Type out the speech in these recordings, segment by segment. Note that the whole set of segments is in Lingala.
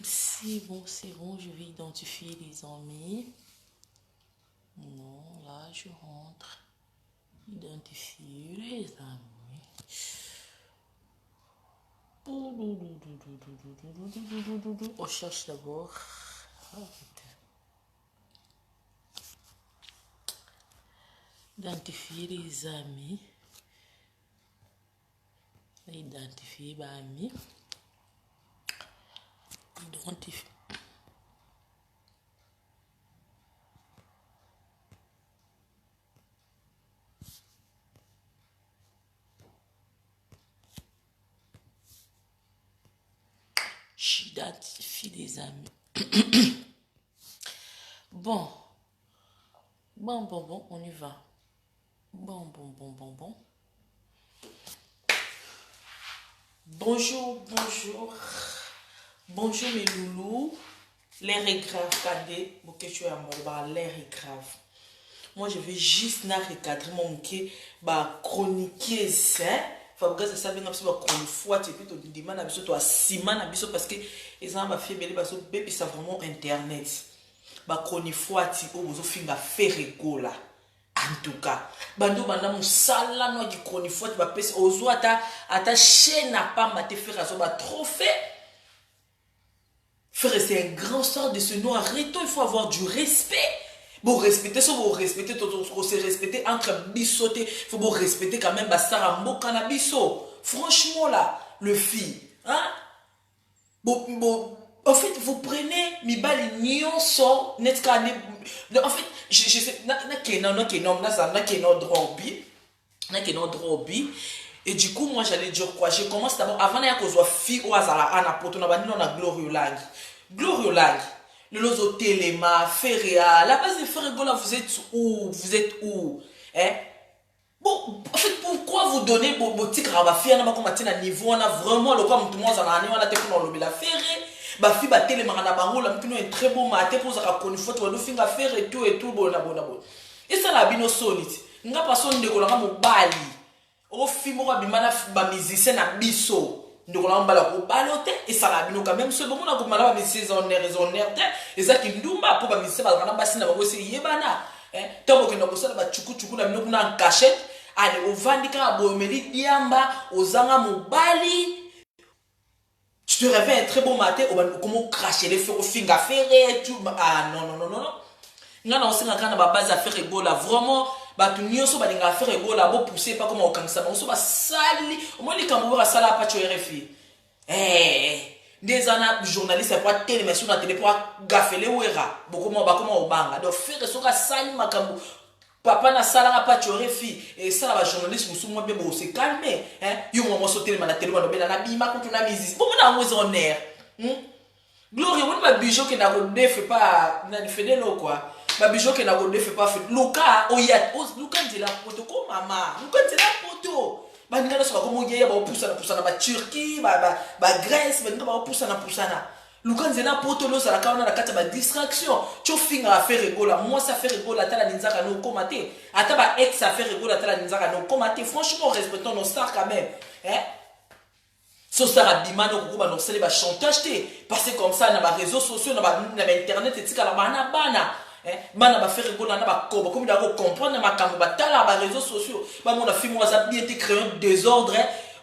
C'est bon, je vais identifier les amis. Non, là, je rentre. Identifier les amis. On cherche d'abord. Identifier les amis. Identifier les amis. Identifier. J'identifie les amis. Bon, on y va. Bon. Bonjour. Bonjour mes loulous. L'air est grave, Kadé. Ok, tu es à moi, l'air est grave. Moi, je vais juste recadrer mon mouké, chroniquer ça. Faut que ça vienne absolument comme fois, tu peux te demander à toi Simon parce que les gens ma fille belle parce que bébé ça vraiment internet. Chronique fois tu au finga faire rigola. En tout cas, bando banda musala no di chronique fois tu vas passer aux ata chaîne à pas ma te faire ça trophée. Frère, c'est un grand sort de ce nom. Arrêtons, il faut avoir du respect. Bon, respecter, ça, vous respecter, se respecter entre bissoté. Il faut vous respecter quand même, Sarah Mokanabiso. Franchement, là, le fille, hein? Bon, en fait, vous prenez, mi bali nion so, net kane. En fait, je sais, na drobi. Et du coup, moi, j'allais dire quoi? Je commence d'abord, avant d'aller à fille ou azala ana poto, na bani na Gloriolang. Gloriolang. Le lozo téléma, Feria, la base de Ferregola, vous êtes où? Hein? Bon, en fait, pourquoi vous donnez vos petits rabafia, na bako matina niveau, on a vraiment le quoi, tout le monde en a année, on a été pour l'obé la Ferré. Ba fi ba téléma na bango, la mpino un très beau maté pour ça qu'on faut nous finga faire et tout, bon. Et ça la bino sonite. Nga pas son de kolanga mo bali. O fi mo bimana ba musicien na biso. Ndokola mbala ko balote et ça la bino quand même ce bon na ko mala ba musicien raisonnaire et ça qui ndumba pour ba musicien ba kana basina ba ko se yebana. Tant que nous sommes à chuku na bino kuna cachette. Allez, au vandika bomeli diamba, aux anga mobali. Tu te réveilles un très beau matin, comment cracher les feux au finger ferré, tout. Ah non. Nga na osinga kana ba base à faire ebola vraiment ba tu nyonso ba dinga faire ebola bo pousser pas comme au kansa ba so ba sali au moins les kambo sala pa tu RFI des ana journalistes pour télé mais sur la télé pour gafele wera beaucoup ba comment au banga donc faire so ka sali makambo papa na sala pa tu RFI et ça ba journaliste musu mo be bo se calmer yo mo so télé na télé ba be na bima ko tu na musique bon na ngwe on air Gloria on ba bijou que na ko fait pas na fait de l'eau quoi. Ma bijou que na ko fait pas fait Luka oyat Luka de la poto ko mama Luka de la poto ba ngana so ko mo yeya ba poussa na ba Turquie ba Grèce ba ngaba poussa na Luka de la poto lo sala ka na kata ba distraction tu finga faire rigola moi ça fait rigola tala ninzaka no komate ata ba ex ça fait rigola tala ninzaka no komate franchement respectons nos stars quand même so Sarah Bimano ko ba no sele ba chantage te parce comme ça na ba réseaux sociaux na ba internet et tika la bana bana ba faire rigola na ba kobo comme dako comprendre makambo ba tala ba réseaux sociaux ba mona film WhatsApp bien été créé un désordre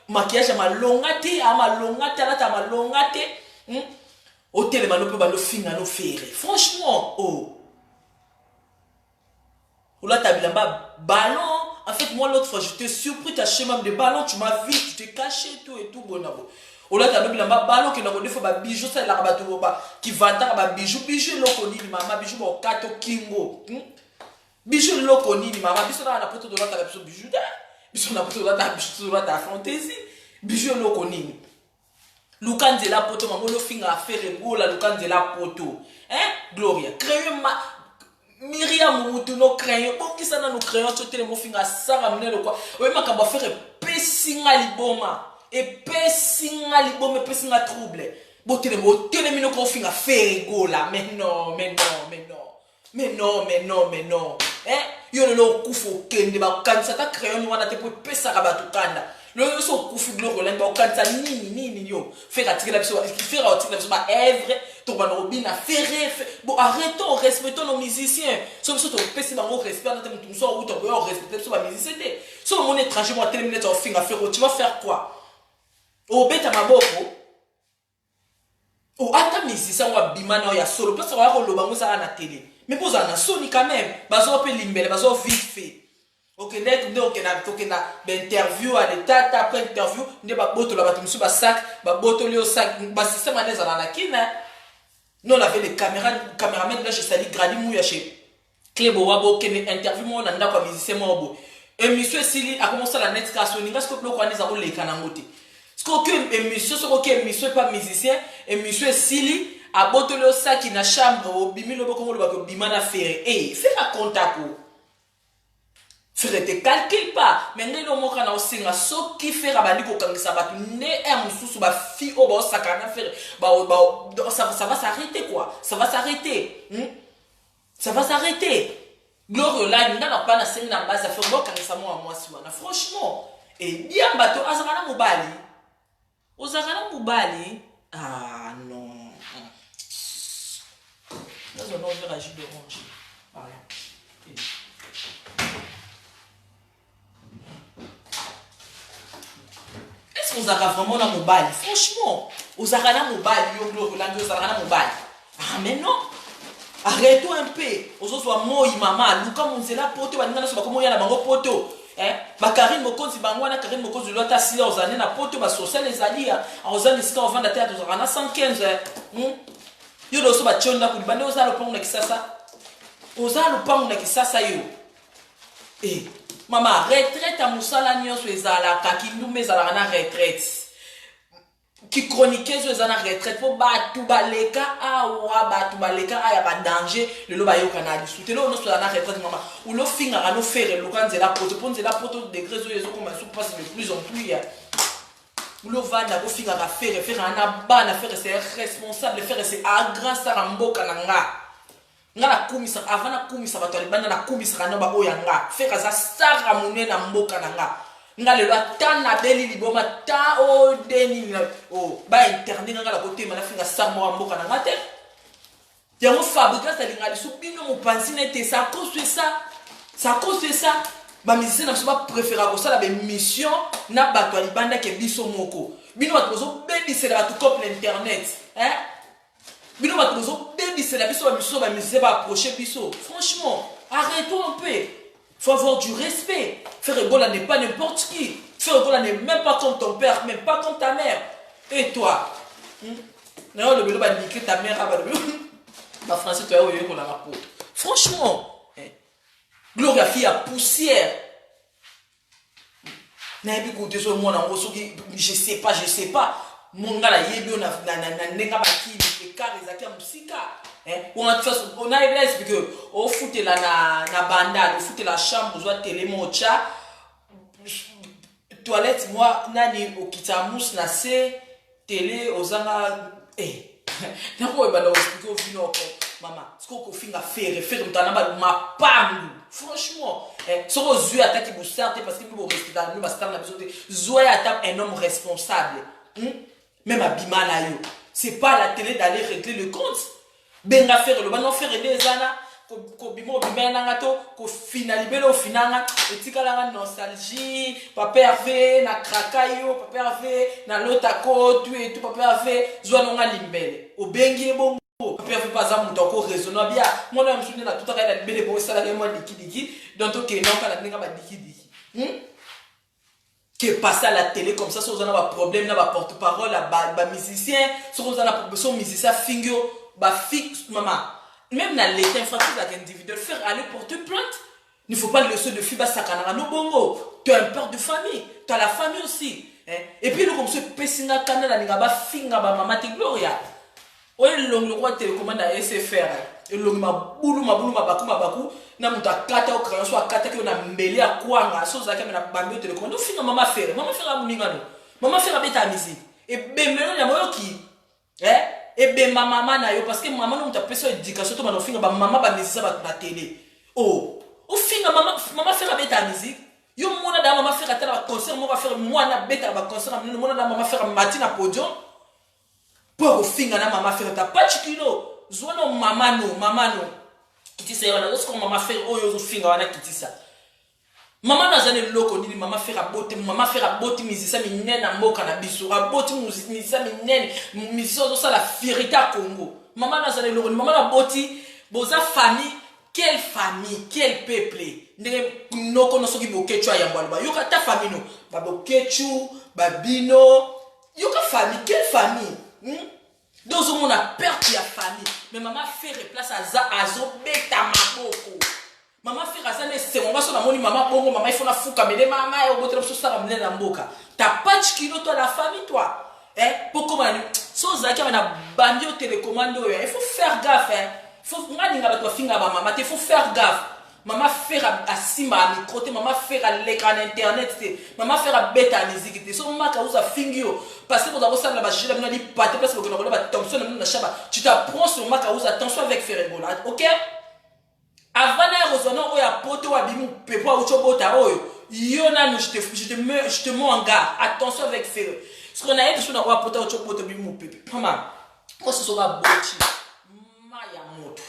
maquillage ma longate la ta ma longate hôtel mano pe ba no finga no faire franchement là ta bilamba ballon. En fait, moi, l'autre fois, je t'ai surpris, tu as acheté même des ballons, tu m'as vu, tu t'es caché, tout et tout, bon, oh là, tu as un ballon qui n'a pas de bijoux, ça, là, qui va t'avoir bijoux, l'oconi, maman, bijoux, bon, kato, kingo. Bijoux, l'oconi, maman, bijoux, là, on a plutôt de l'autre, tu as bijoux, bijoux, on a plutôt de l'autre, bijoux, tu as fantaisie, bijoux, l'oconi. Lukan de la poto, maman, le finger à faire, le Lukan de la poto. Gloria, créez ma. Myriam Moutou no crayon bon qui ça no crayon tu te le mofinga ça ramener le quoi oui ma kamba faire pesinga liboma et pesinga trouble bon te le mino ko finga faire gola mais non yo le kufo kende ba kanisa ta crayon wana te pour pesa ka batukanda le so kufi bloko là ba okanta nini yo faire attirer la biso faire attirer la biso ba œuvre to ba robina faire bon arrêtons respectons nos musiciens so so to pesi bango respect na temu so ou to ba respecter so ba musicien so mon étranger moi terminer to finga faire tu vas faire quoi au beta maboko o ata musicien wa bimana ya solo parce que wa ko loba ngo ça na télé mais pour ça na soni quand même bazo pe limbele bazo vite fait. Ok, donc on a interview à l'état après interview, on a boto la bateau monsieur sac, boto le sac, système à l'aise à la kina. Nous on avait les caméramans là chez Sali Gradi Mouya chez Clébo Wabo qui interview moi on a ndako musicien moi et monsieur Sili a commencé la net car soninga ce que le quoi les a les kanangote. Ce que monsieur ce que monsieur pas musicien et monsieur Sili a boto le sac qui na chambre au bimi le boko le bako bimana faire et fait la contact. Frère, te calcule pas. Mais ne l'homme qui a aussi un saut qui fait rabani ko kangisa bat ne un sous ba fi au ba sakana faire ça va s'arrêter quoi. Ça va s'arrêter. Ça va s'arrêter. Gloire là, nous n'avons pas na scène na base à faire bo kangisa moi si wana. Franchement, et bien bateau azakana mobali. Ozakana mobali. Ah non. Là on a ouvert la jus d'orange. Voilà. Est-ce que vous avez vraiment un mobile? Franchement, vous avez un mobile, ah mais non. Arrête-toi un peu. Vous avez moi maman, nous comme on est là poto, on est là comme on y a la bango poto. Ba Karine Mokonzi bangwana Karine Mokonzi lota si aux années na poto ba social les alliés, aux années si on vend la théâtre aux années 115. Yo do so ba chonda ku bande aux alopang na kisasa. Aux alopang na kisasa yo. Maman, retraite à Moussala Nyonso ezala kakindumbe ezala na retraite. Qui chroniquait sur ezala retraite pour batu baleka awa batu baleka aya ba danger le loba yo kanadi. Soutelo no so na retraite maman. Ou lo finga no faire le kan zela poto pon zela poto degré zo yezo comme ça passe de plus en plus ya. Ou lo va na ko finga ba faire na bana faire c'est responsable faire c'est grand saramboka nanga. Ngala kumisa avana kumisa batwali banda na kumisa kana ba oyanga feka za sara munene na mboka nanga ngale lwa tana beli liboma ta o deni o ba internet ngala kote mana finga sarmo wa mboka nanga te yango fabricant ça lingali subino mo pansine te ça cause ça ba musicien na ba préféra ko sala be mission na batwali banda ke biso moko bino batkozo bebi c'est la tout comme l'internet Bino matrozo baby c'est la biso ba musée va approcher biso. Franchement, arrêtons un peu. Faut avoir du respect. Faire Egola n'est pas n'importe qui. Faire Egola n'est même pas comme ton père, même pas comme ta mère. Et toi non, le bélo va niquer ta mère. Ma français, tu as oublié qu'on a la peau. Franchement, Gloria fille à poussière. Je sais pas. Mon gars, il y a on a expliqué au foot la banda, au foot la chambre, au télé mon chat toilette moi nani au kitamous na se télé aux anga na ko ba expliquer au vino maman ce qu'on finga faire mtana ma pangu franchement ce qu'on yeux attaque vous sortez parce que vous restez dans nous parce que la besoin de zoya attaque un homme responsable même à Bimana yo c'est pas la télé d'aller régler le compte benga faire le banon faire des ana ko bimo bimena ngato ko finalibelo finanga etikala nostalgie papa Hervé na krakayo papa Hervé na lotako tu et tout papa Hervé zwana nga limbele obengi bongo papa Hervé pas za muto ko raisonnable bien moi na msune na tout akala libele bo sala ke moi diki donc ok non kala ninga ba diki que passe à la télé comme ça, si vous avez un problème, un porte-parole, un musicien, si vous avez un musicien, maman, même dans l'état infrastructure individuel, faire aller porter plainte, il ne faut pas le laisser de fiba sakana no bongo. Tu as un père de famille, tu as la famille aussi. Et puis, nous, comme ce pessinga canada, nous avons finga maman te gloria. Oui, le roi télécommande à SFR. Et le maboulou mabaku na muta kata au crayon soit kata ki on a mbele à kwanga so za kama na bambi télécommande no finga maman faire la muninga no maman faire beta musique et bemelo ya moyo ki et be maman na yo parce que maman no muta pesa éducation to mano finga ba maman ba musique ba télé oh au finga maman faire beta musique Yo mona da maman faire atala concert, moi va faire moi na beta ba concert, mona da maman faire matina podium. Pour finga na maman faire ta pas kilo. Zwana maman no. Kitisa yana lorsque maman faire oyo zo finga wana kitisa. Maman na zane loko nini maman faire aboti musicien minene na mboka na biso. Aboti musicien minene, musicien zo la fierté à Congo. Maman na zane loko, maman na boti boza famille. Quelle famille, quel peuple. No kono soki bokechu ayambwa. Yoka ta famille no. Ba bokechu, babino. Yoka famille, quelle famille? Deux hommes on a perte la famille. Mais maman fait replace à za azo beta maboko. Maman fait raza ne c'est mon sur la moni maman bongo maman il faut la fouka mais les maman et au bout de ça ramener la mboka. T'as pas de kilo toi la famille toi. Pour comment so zaki na bandio télécommande il faut faire gaffe faut ngani ngaba toi finga ba maman il faut faire gaffe. Maman faire à simba à micro, maman faire à l'écran internet, maman faire à bêta musique. So maman cause à fingio parce que vous avez ça la bâche la mine pas parce que vous n'avez pas attention na chaba. Tu t'apprends sur maman cause attention avec Ferrebola. OK? Avant na rezono o ya poto wa bimu pepo au chobota oyo. Yona no je te mets en garde. Attention avec Ferre. Ce qu'on a dit sur na wa poto au chobota bimu pepe. Maman, moi ce sera boti. Maya moto.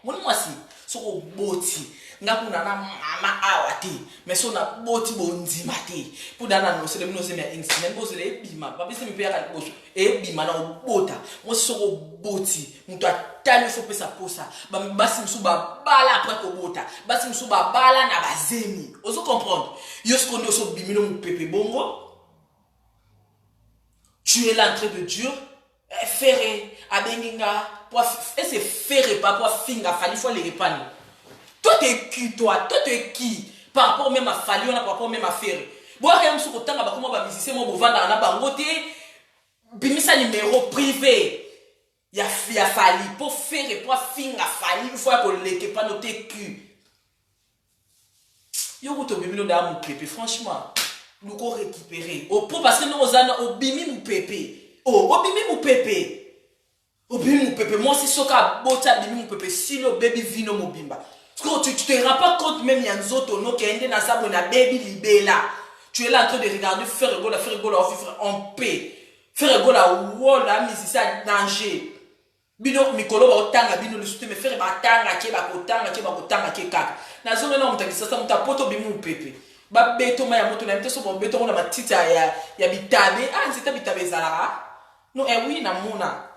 Moi si soko boti ngakuna na mama awati mais so na boti bonzima te pour dana no sele mino semia incident bo sele bima papi se mi pe ka boso bima na bota mo soko boti muto atali fo pesa posa basi msuba bala après ko bota basi msuba bala na bazemi ozo comprendre yo ce qu'on so bimino mu pepe bongo tu es l'entrée de Dieu ferré abenginga et c'est ferré pas pour finga fali faut les répandre. Toi t'es qui par rapport même à fali on a par rapport même à ferré. Bon rien sur autant ba comment ba musicien mo vendre na bangote bimisa numéro privé. Ya fali pour ferré pour finga fali il faut que les pas noter cul. Yo ko to bimino da mon pépé franchement nous ko récupérer au pour parce que nous ozana au bimi mon pépé. Oh au bimi mon pépé. Obimi mon pépé, moi c'est soka bota bimi mon pépé, si le baby vino mobimba. Parce que tu te rends pas compte même yanzoto no kende na sabo na baby libela. Tu es là en train de regarder faire rigoler en paix. Faire rigoler wala musicien danger. Bino mikolo ba otanga bino le soutien mais faire batanga ke ba kotanga ke kaka. Na zone na mutakisa sa mutapoto bimi mon pépé. Ba beto ma ya moto na mteso bon beto na matita ya bitabe. Ah nzita bitabe zala. No oui na mona.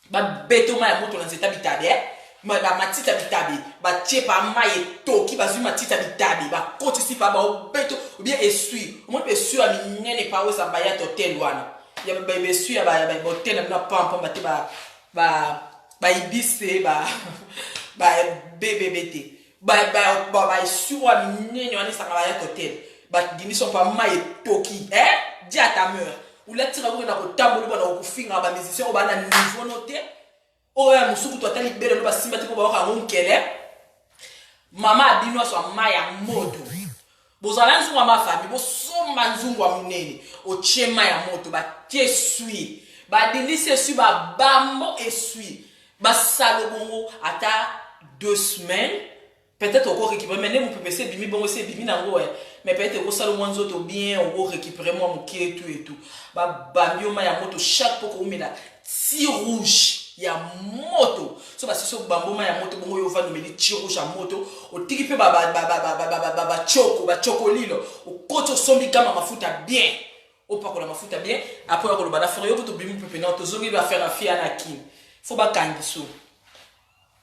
Ba beto ma ya moto na nzeta bitabe ba matita bitabe ba chepa maye toki ba zuma matita bitabe ba koti si pa ba beto ou bien essuie o mo pe essuie a minene pa oza ba ya hotel wana ya ba essuie ba hotel na pampa ba ibiste ba BBBT ba essuie a minene wana sa ba ya hotel ba dini son pa maye toki di à ta mère. Ou là tira ko na ko tambolo ba na ko finga ba musicien o ba na niveau noté o ya musuku to atali bele no ba simba te ko ba ka ngonkele mama abino so maya moto bozala nzungu ma famille bo somba nzungu wa munene o chema ya moto ba tesui ba delise su ba bambo esui ba salo bongo ata 2 semaines peut-être encore récupérer mais mon PPC bimi bongo c'est bimi nango mais peut-être au salon moins autres bien au récupérer moi mon qui et tout ba bambio ma ya moto chaque fois qu'on met là ti rouge ya moto so ba so bambo ma ya moto bongo yo va nommer ti rouge ya moto o tiki pe ba chocolilo o koto sombi kama mafuta bien o pa ko la mafuta bien après ko lo bana faire yo ko to bimi pepe na to zongi ba faire afia na kin faut ba kangiso.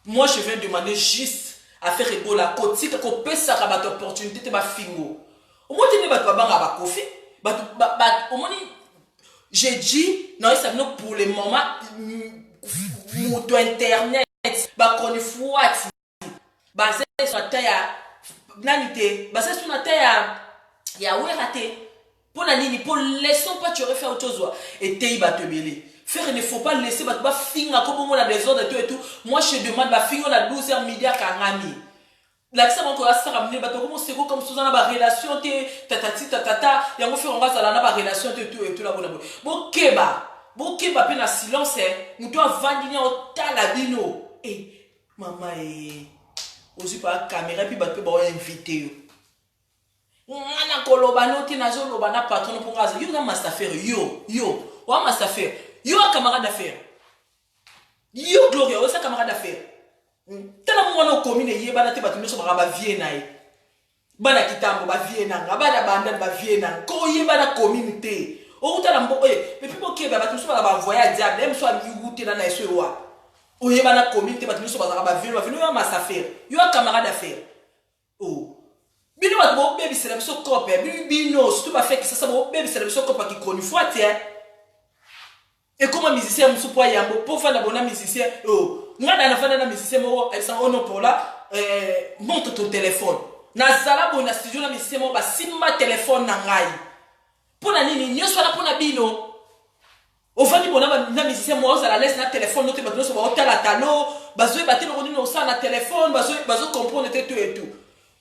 Moi je viens demander juste à faire rigoler la côte si que pesa ka ba opportunité te ba fingo au moins te ba banga ba kofi ba au moins j'ai dit non ça non pour le moment moto internet ba koni fuati basé sur ta ya nanité basé sur ta ya werate pour la nini pour laissons pas tu refaire autre chose et te ba te mêler. Faire il ne faut pas laisser ba finga comme on a des ordres et tout. Moi je demande ba finga la 12h midi à Kangami. La ça on va se ramener ba comment c'est comme sous na ba relation te tata yango faire on va ça na ba relation te tout et tout la bonne. Bon keba pe na silence muto avandi au talabino. Maman osi pa caméra puis ba pe ba inviter yo. ngana koloba noti nazo loba na patron pour ngaza yo na master faire yo wa master faire yo camarade d'affaires yo Gloria o sa camarade d'affaires tala mo wana commune yeba na te batu nyonso ba vie na ye bana kitambo ba vie na nga bana banda ba vie na ko yeba na communauté o utala mbo mais pipo ke ba batu so ba voyage diable même so ami goûter na eso wa o yeba na communauté batu nyonso ba vie yo master faire yo camarade d'affaires oh bino ba bo baby c'est la biso copé bino surtout ba fait que ça bo baby c'est la biso copé qui connu fois tiens et comment musicien musu po yambo po fa na bona musicien oh ngada na fa na musicien mo elle s'en ono pour là monte ton téléphone na sala bo na studio na musicien mo ba simba téléphone na ngai pona nini nyoso na pona bino o fandi bona na musicien mo za la laisse na téléphone no te ba so ba hôtel atalo bazo ba telo no sa na téléphone bazo comprendre tout et tout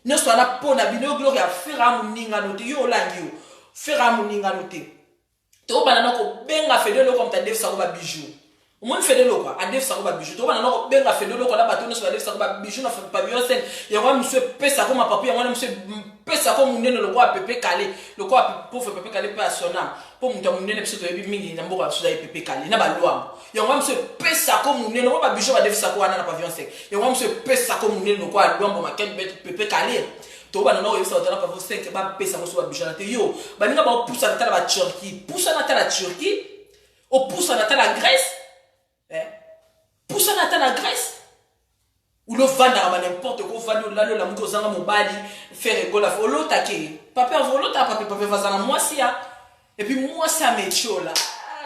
ne soit là pour na bino Gloria faire amuninga note yo langi yo faire amuninga note to banana ko benga fedelo comme ta def sa ba bijou o mon fedelo quoi a def sa ba bijou to banana ko benga fedelo ko la bato ne soit def sa ba bijou na pa bio sen ya wa monsieur pesa ko ma papi ya wana monsieur pesa ko munene lo ko pepe calé lo ko pour pepe calé pa sonam pour muta munene biso to yebi mingi na mboka so da pepe calé na ba lwa ya wa monsieur pesa ko munene lo ba bijou ba def sa ko wana na pavillon sec ya wa monsieur pesa ko munene lo ko a lwa ma ken pepe calé to ba no yo so tala pavillon sec ba pesa ko so ba bijou na te yo ba ninga ba poussa na tala ba Turquie poussa na tala Turquie o poussa na tala Grèce poussa na tala Grèce ou le vendre à n'importe quoi vendre là la muko zanga mobali faire rigola folo take papa volo ta papa vazana moi si et puis moi ça me chola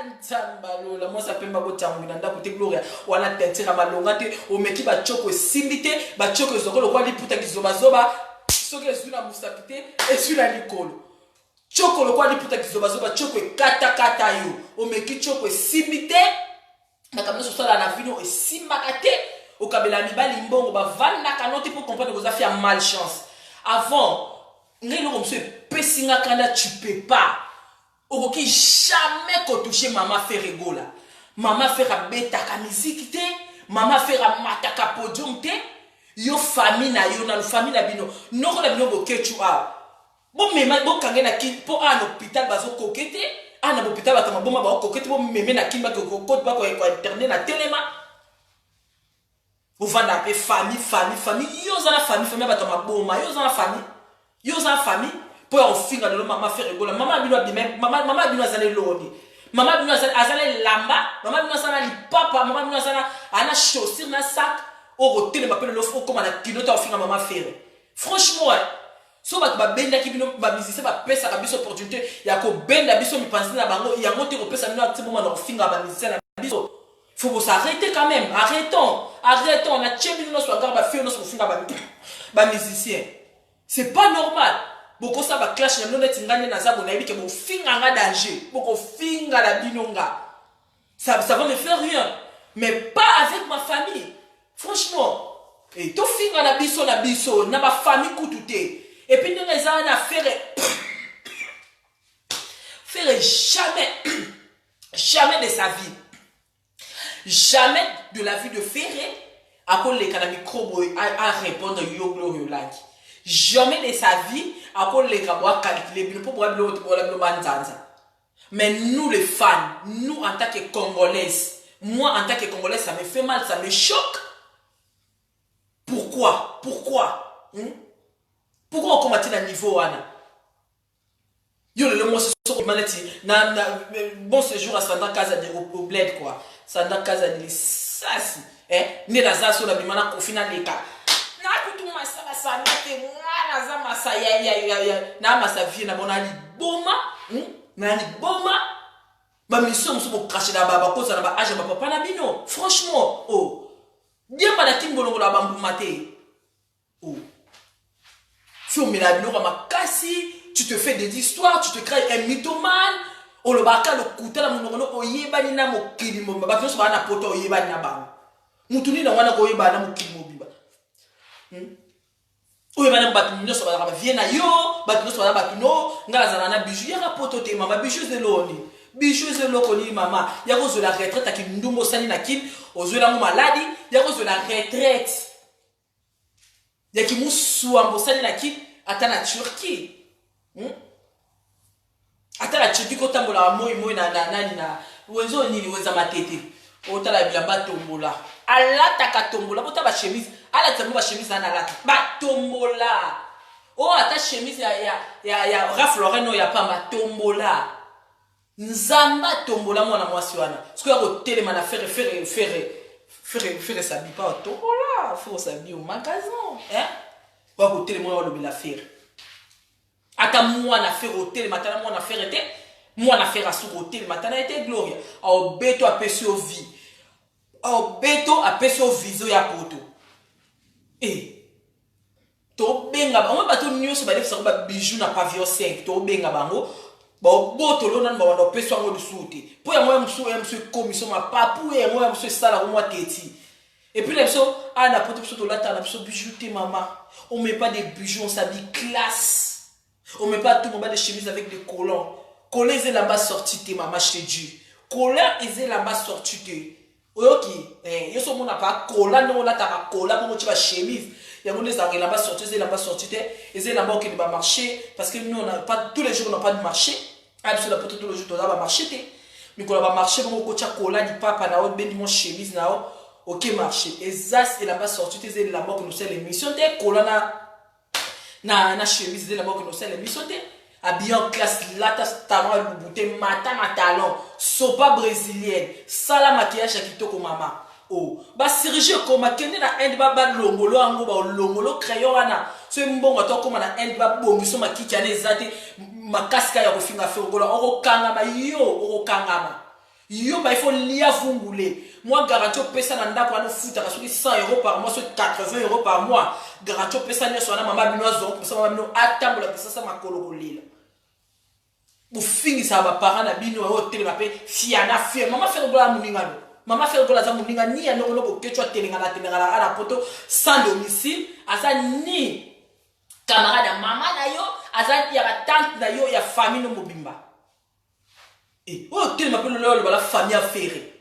ntambalo la moi ça pemba ko tangu na ndako te Gloria wana tentira malonga te o meki ba choko simbite ba choko zokolo kwa liputa kizoba zoba soke zuna musapite et sur la likolo choko lo kwa liputa kizoba zoba choko kata yo o meki choko simbite na kamna so sala na vino e simbakate au kabela mibali mbongo ba vanda kanoti pour comprendre que vous avez fait malchance avant ngelo comme ce pesinga kanda tu peux pas au qui jamais ko toucher maman fait rigola maman fait beta ka musique te maman fait mataka podium te yo famille na yo na famille na bino noko na bino bo kechu a bon mema bo kangena ki po a l'hôpital bazo kokete a na hôpital batama bomba ba kokete bo meme na kimba ko kote ba ko internet na telema. Vous vendez un famille. Yo za la famille ba toma boma. Yo za la famille. Pour en finir de maman faire rigoler. Maman bino bien maman bino azale loni. Maman bino azale lamba. Maman bino azale papa. Maman bino azale ana chaussure na sac. Au hôtel m'appelle l'offre comme la kinote en finir maman faire. Franchement, so ba benda ki bino ba musicien ba pesa ka biso opportunité ya ko benda biso mi penser na bango ya ngote ko pesa bino atibo ma no finir ba musicien na biso. Faut vous arrêter quand même. Arrêtons. On a tchébé nos soirs, bah fait nos soirs, bah musicien. C'est pas normal. Beaucoup ça va clash na nona tingane na zabo na yebi ke bo finga nga danger. Beaucoup finga la binonga. Ça va me faire rien. Mais pas avec ma famille. Franchement. Et to finga na biso na ma famille koututé. Et puis nous les a faire jamais de sa vie. Jamais de la vie de Ferré à cause les microbes à répondre yo Gloria like. Jamais de sa vie à cause les cabois calculer pour pouvoir le manzanza. Mais nous les fans, nous en tant que Congolaises, moi en tant que Congolaise ça me fait mal, ça me choque. Pourquoi on combat à niveau wana? Yo le mot c'est humanity na bon séjour à Sandra Casa de au bled quoi. Sandra Casa de sasi ne la za so la bimana confina leka. Na kutu masala sana te ngana za masaya ya na masavi na bona li boma na li boma ba mission so ko cracher la baba ko ça na ba age ba papa na bino. Franchement bien pas la timbolongo la bambu maté. Fio milabino kama kasi. Tu te fais des histoires, tu te crées un mythomane. O le baka le kuta la munono oyebani na mokili mo ba tu so ba na poto oyebani na ba. Mutuni na wana ko oyebana mokili mo biba. Oyebana ba tu so ba viena yo, ba tu so ba tu no ngala zana na bijou ya poto te mama bijou zeloni. Bijou zeloko ni mama, ya ko zo la retraite aki ndumbo sani na kin, o zo la mo maladie, ya ko zo la retraite. Ya ki musu ambo sani na kin ata na Turquie. ata la chiki ko tambola moi na nani na wenzo nini wenza matete otala bilamba tombola alata ka tombola bota ba chemise ala tambo ba chemise na alata ba tombola o ata chemise ya Ralph Lauren ya pamba tombola nzamba tombola mwana mwasi wana siko ya ko telema na faire s'habiller pas tombola faut s'habiller au magasin hein wa ko telema wa lobela faire ata mwana faire hotel matana mwana faire était mwana faire sur hotel matana était gloria au beto apesi o vie au beto apesi o viso ya poto to benga ba on ba to nyuso ba defisa ba bijou na pavillon 5 to benga bango ba boto lo nan ba wando pesi ngo lusute po ya moya msu commission ma papu ya moya msu sala ko moi teti et puis les so ana poto to la ta na so bijouter maman on met pas des bijoux on s'habille classe. On met pas tout le monde des chemises avec des collants. Collants et là-bas sorti tes maman je te dis. Collants et là-bas sorti tes. Ok. Yo so mon pas collant non là t'as collant pour tu vas chemise. Il y a mon des arrêts là-bas sorti et là-bas sorti tes et là-bas qui ne va marcher parce que nous on n'a pas tous les jours on n'a pas de marché. Absolument pas tous les jours on va marcher tes. Mais quand on va marcher bon coach collant du papa na haute ben mon chemise na haut. OK marcher. Et ça c'est là-bas sorti tes et là-bas que nous c'est l'émission tes collant na chemise de la mort que nous sommes l'émission habillé en classe lata talon lubuté matin na talon sopa brésilienne sala maquillage kitoko mama oh ba Sergio koma kende na end ba longolo ango ba longolo crayon wana so mbongo to koma na end ba bongiso makiki ane zate makaska ya kofinga fergola oko kangama yo ba il faut lia fungule moi garantie pesa na ndako ana futa ka soki 100 € par mois so 80 € par mois garantie pesa ne so na mama bino zo pesa mama bino atambola pesa sa makolo kolela bu fingi sa ba parents na bino hotel na pe fiana fie mama faire gola muningano mama faire gola za muninga ni ya noko ko ketwa telinga na ala poto sans domicile asa ni camarade mama na yo asa ya tante na yo ya famille no mobimba oh tel m'appelle la famille affairée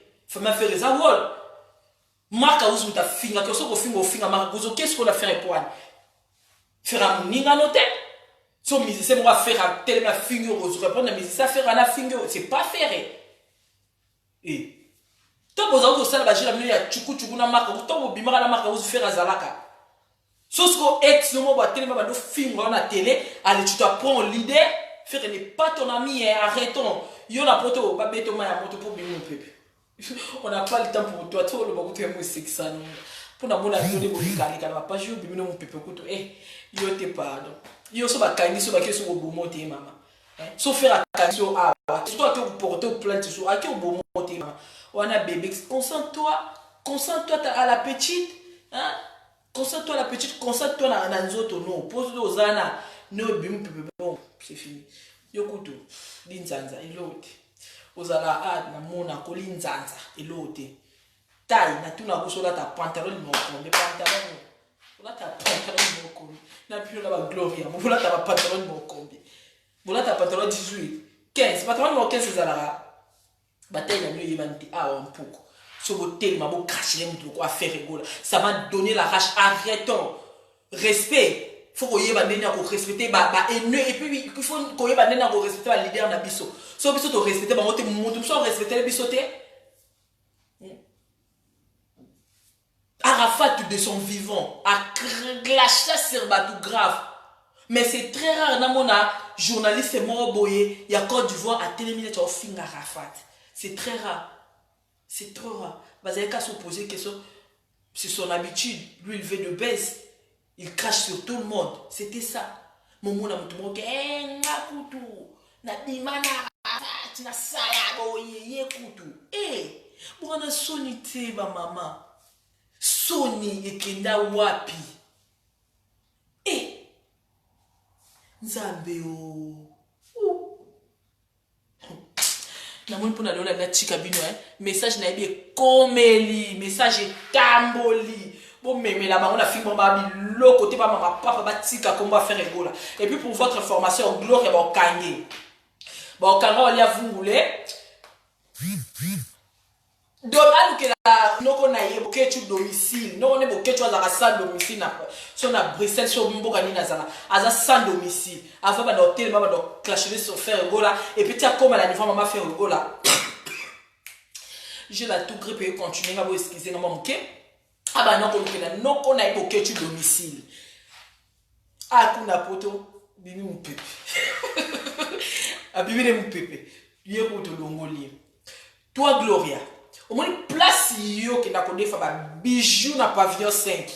ça wol marka uzu ta finga que so ko finga marka uzu qu'est-ce qu'on a fait pour an faire un ninga noté so musicien moi faire tel ma finga uzu répondre mais ça faire na finga c'est pas faire to boza ko sala ba jila mino ya chuku na marka to bo bimaka na marka uzu faire azalaka so sko ex no mo ba tel ma ba do finga na télé allez tu t'apprends l'idée faire n'est pas ton ami arrêtons yo la poto ba beto ma ya moto pour bimou pepe on n'a pas le temps pour toi tout le monde est musique ça non pour na mona yo de bolikali kana pas yo bimino mon pepe kuto yo te pardon yo so ba kangi so ba keso go bomote mama so faire attention à toi que vous porter plainte sur à qui au bomote mama on a bébé concentre-toi à la petite hein concentre-toi à la petite concentre-toi na nzoto non pose aux ana no bimu pepe bon c'est fini yo kuto linzanza ilote ozala na mona ko linzanza ilote taille na tuna ko sola ta pantalon moko mais pantalon ola ta pantalon moko na puis la ba gloria mo la ta pantalon moko bola ta pantalon 18 15 pantalon moko 15 ezala bataille na mieux yebante un pouco so bo tellement bo cracher mutu ko faire rigola ça va donner la rage arrêtons respect faut qu'on y ait bandé pour respecter et puis il faut qu'on y ait bandé pour respecter le leader na biso so biso to respecter ba moto mutu so respecter le biso te Arafat de son vivant a clashé sur batou grave mais c'est très rare na mona journaliste mort boyé ya Côte d'Ivoire a téléminé to finga Arafat c'est très rare bazalika se poser question c'est son habitude lui il veut de baisse. Il crache sur tout le monde. C'était ça. Momo na mutu moke ngakutu na dimana na saya go ye kutu. Bwana soni te ba mama. Soni ekenda wapi? Nzambe o. Na moni pona lola na chika bino message na yebi komeli, message tamboli. Bon mais la bango na film ba bi côté pas mama papa ba tika comment faire rigola et puis pour votre information gloire ba kangé ba kanga oli a vungule donc alukela noko na ye boketu domicile noko ne boketu azaka sans domicile na so na Bruxelles so mboka ni nazala aza sans domicile avant ba hotel ba do clasher sur faire gola et puis comme à la niveau maman faire gola j'ai la tout grippe et continuer à vous excuser na moke aba noko lukela noko na ye boketu domicile akuna poto bibi mu pepe abibi ne mu pepe ye ko to longoli toi Gloria au moins place yo ki na kodefa ba bijou na pavillon 5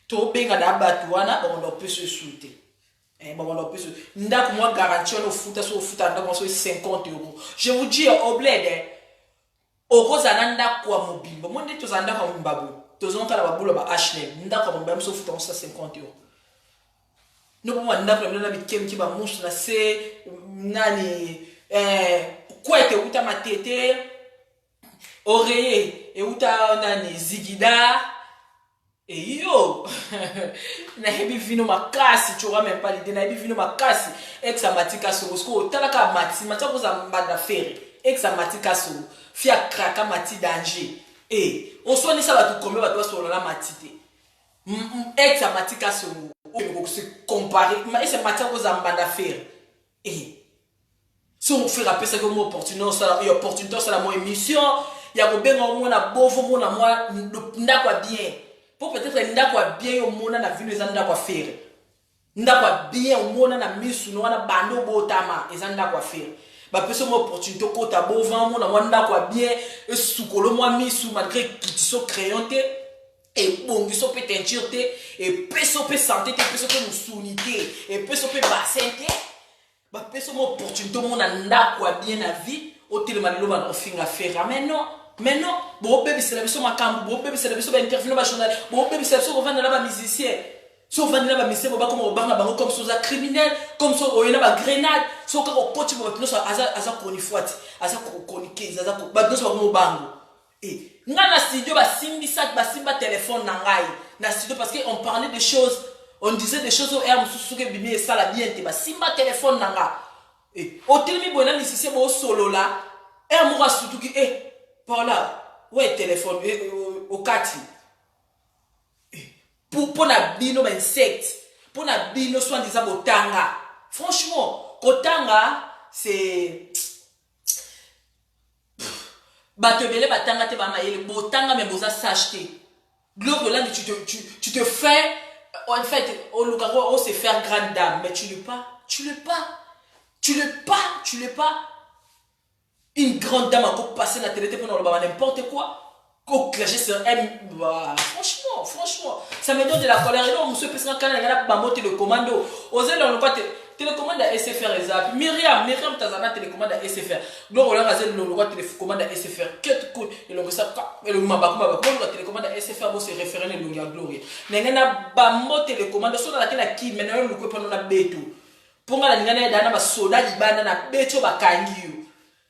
to benga da batuana ba on peut se souter ba on peut se ndako moi garantie no futa so futa ndako so 50 €. Je vous dis au bled au rosa ndako kwa mobile mo ndi to zanda kwa mbabu to zonka la babulo ba H&M ndako kwa mbabu so futa 50 €. No mo ndako na bikem ki ba musu na se nani quoi que uta matete oreiller et uta nani zigida et yo na hebi vino makasi tu vois même pas l'idée na hebi vino makasi examatika so ko talaka mati ko za mbanda fere examatika so fia kraka mati danger et on soit ni ça va tout combien va toi sur la matite examatika so ko se comparer mais c'est mati ko za mbanda fere et si on fait rappeler ça comme opportunité ça la opportunité ça la mon émission ya ko benga mona bovo mona moi ndakwa bien pour peut-être ndakwa bien yo mona na vino ezanda kwa faire ndakwa bien mona na misu no wana bando botama ezanda kwa faire ba peso mo opportunité ko ta bovo mona moi ndakwa bien sukolo moi misu malgré kitiso crayonté et bongiso pe teinture té et peso pe santé té peso pe musunité et peso pe bassin té ba peso mo opportunité mona ndakwa bien na vie au téléman lo ba finga faire mais non bon bébé c'est la version makambu bon bébé c'est la version ba interview ba journal bon bébé c'est la version vendre là ba musicien so vendre là ba musicien ba comme banga bango comme so za criminel comme so oyena ba grenade so ka ko coach ba plus aza koni fuati aza koni case aza ba plus ba mo bango et ngana studio ba simba téléphone na ngai na studio parce que on parlait des choses on disait des choses au air mususu ke bimi ça la bien te ba simba téléphone na nga et hôtel mi bona musicien bo solo là et amoura surtout qui par là, ouais, téléphone, au kati. Pour na bino insecte, pour na bino soit disant botanga. Franchement, kotanga, c'est. Batebele batanga te bama yele botanga mais boza s'acheter. Globe là, tu te fais, en fait, au Lugaro, on sait faire grande dame, mais tu l'es pas. Une grande dame encore passer la télé pour n'importe quoi. Qu'au clasher sur elle. Franchement. Ça me donne de la colère. Et non, monsieur Pessin Canal, il y a pas télécommando. Osez le quoi télécommande à SFR et Zap. Myriam Tazana télécommande à SFR. Donc on a le droit télécommande à SFR. Quel coup et le ça et le mabakuma le télécommande à SFR pour se référer le Longa Glory. N'engana ba mo télécommande sur la télé qui maintenant le coup pendant la betu. Pour la ngana dana ba soda libana na betu ba kangiyo.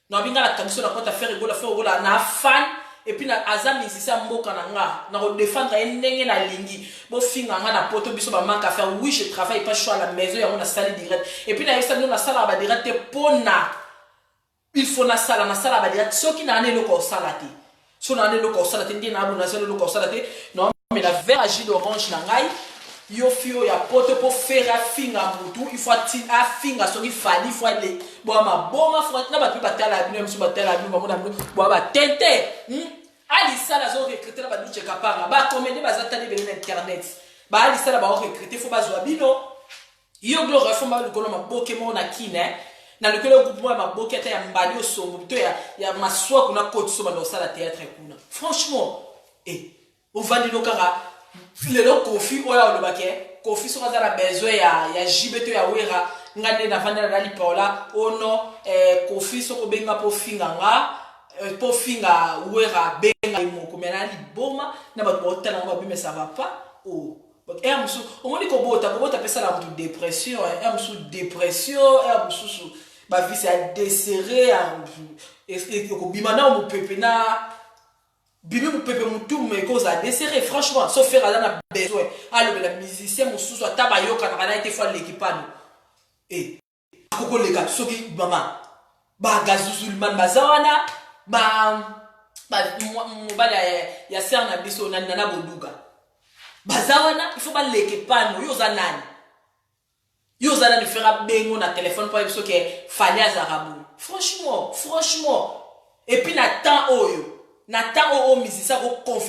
Non binga la kangiso na kota faire gola na fan et puis na azami si ça mboka na nga na ko défendre ndenge na lingi bo finga nga na poto biso ba manka faire oui je travaille pas choix à la maison ya on a salle direct et puis na ça nous na salle ba direct pona il faut na salle ba direct ce qui na ne le ko salate so na ne le ko salate ndi na abuna so le ko salate non mais la verre à jus d'orange na ngai yo fio ya poto pour faire a finga mutu il faut a finga so il faut aller boma faut na ba pe batala bino mso batala bino ba mona bo ba tente ali sala zo recruter ba duche kapanga ba commander ba zatali bene internet ba ali sala ba recruter faut ba zo bino yo glo reforma le kolo maboke mo na kine na le kolo groupe mo maboke ta ya mbali osombo to ya maswa kuna coach so ba no sala théâtre kuna franchement on va dire kara le lo kofi oya olobake kofi so kaza la besoin ya jibeto ya wera ngane na vanda na lipola ono kofi so ko benga po finga wera benga imoko mena liboma na ba botala ba bime ça va pas donc amsu o moni ko bota pesa la mutu dépression amsu dépression amsu ba vie c'est desserrer et ko bimana mo pepe na bibi mu pepe mutu me cause à desserrer franchement sauf faire à besoin alors la musicien mususu ataba yoka na été fois l'équipano et koko les gars soki mama ba gazuzul man bazawana ba mobali ya ser na biso na boduga baza wana il faut baleke pano yo oza nani fera bengo na téléphone pour biso ke fali azaka boye franchement et puis na temps oyo musicien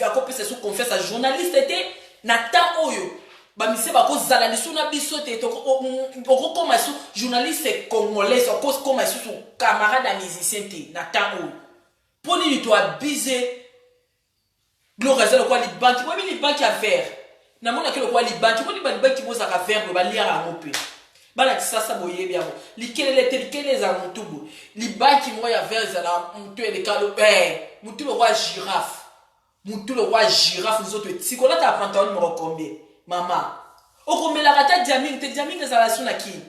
akopesa so confiance à journaliste te na temps oyo bamise bakozala lisu na biso te okokoma su journaliste congolais okokoma su camarade ya musicien te na temps oyo mpo nini toabize biloko eza lokwa libanki oyebi libanki ya vert namonaki lokwa libanki mpo libanki bozaka vert baliaka yango mpe balakisa sa boyebi yango likelele eza motu boye libanki moko ya vert ezala motu elekalo motu lokwa girafe nzoto etikolata pantalon moko combien mama okomelaka ta diaming te diaming ezala so na kini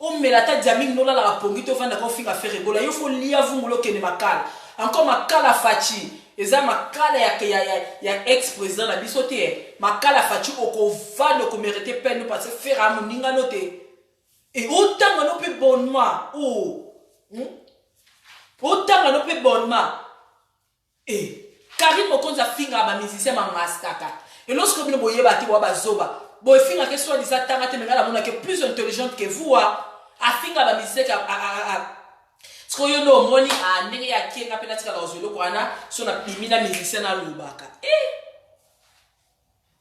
omela ta diaming nolalaka pongi to ofandaka ofinga fe regola yo fo lia vungula okende makala encore makala faci eza makala ya ex-président na biso te makala faci okovanda okomerite pene parce que fera moningano te et otanga no pe bonnement otanga no pe bonnement Karim Mokonza finga ba musicien mangastaka et lorsque bino boyeba ti wa bazoba boy finga ke soit disant tanga te mengala mona ke plus intelligente que vous a finga ba musicien Sko yo no moni a ndenge ya kenga pena tika la ozelo kwana so na bimina musicien na lubaka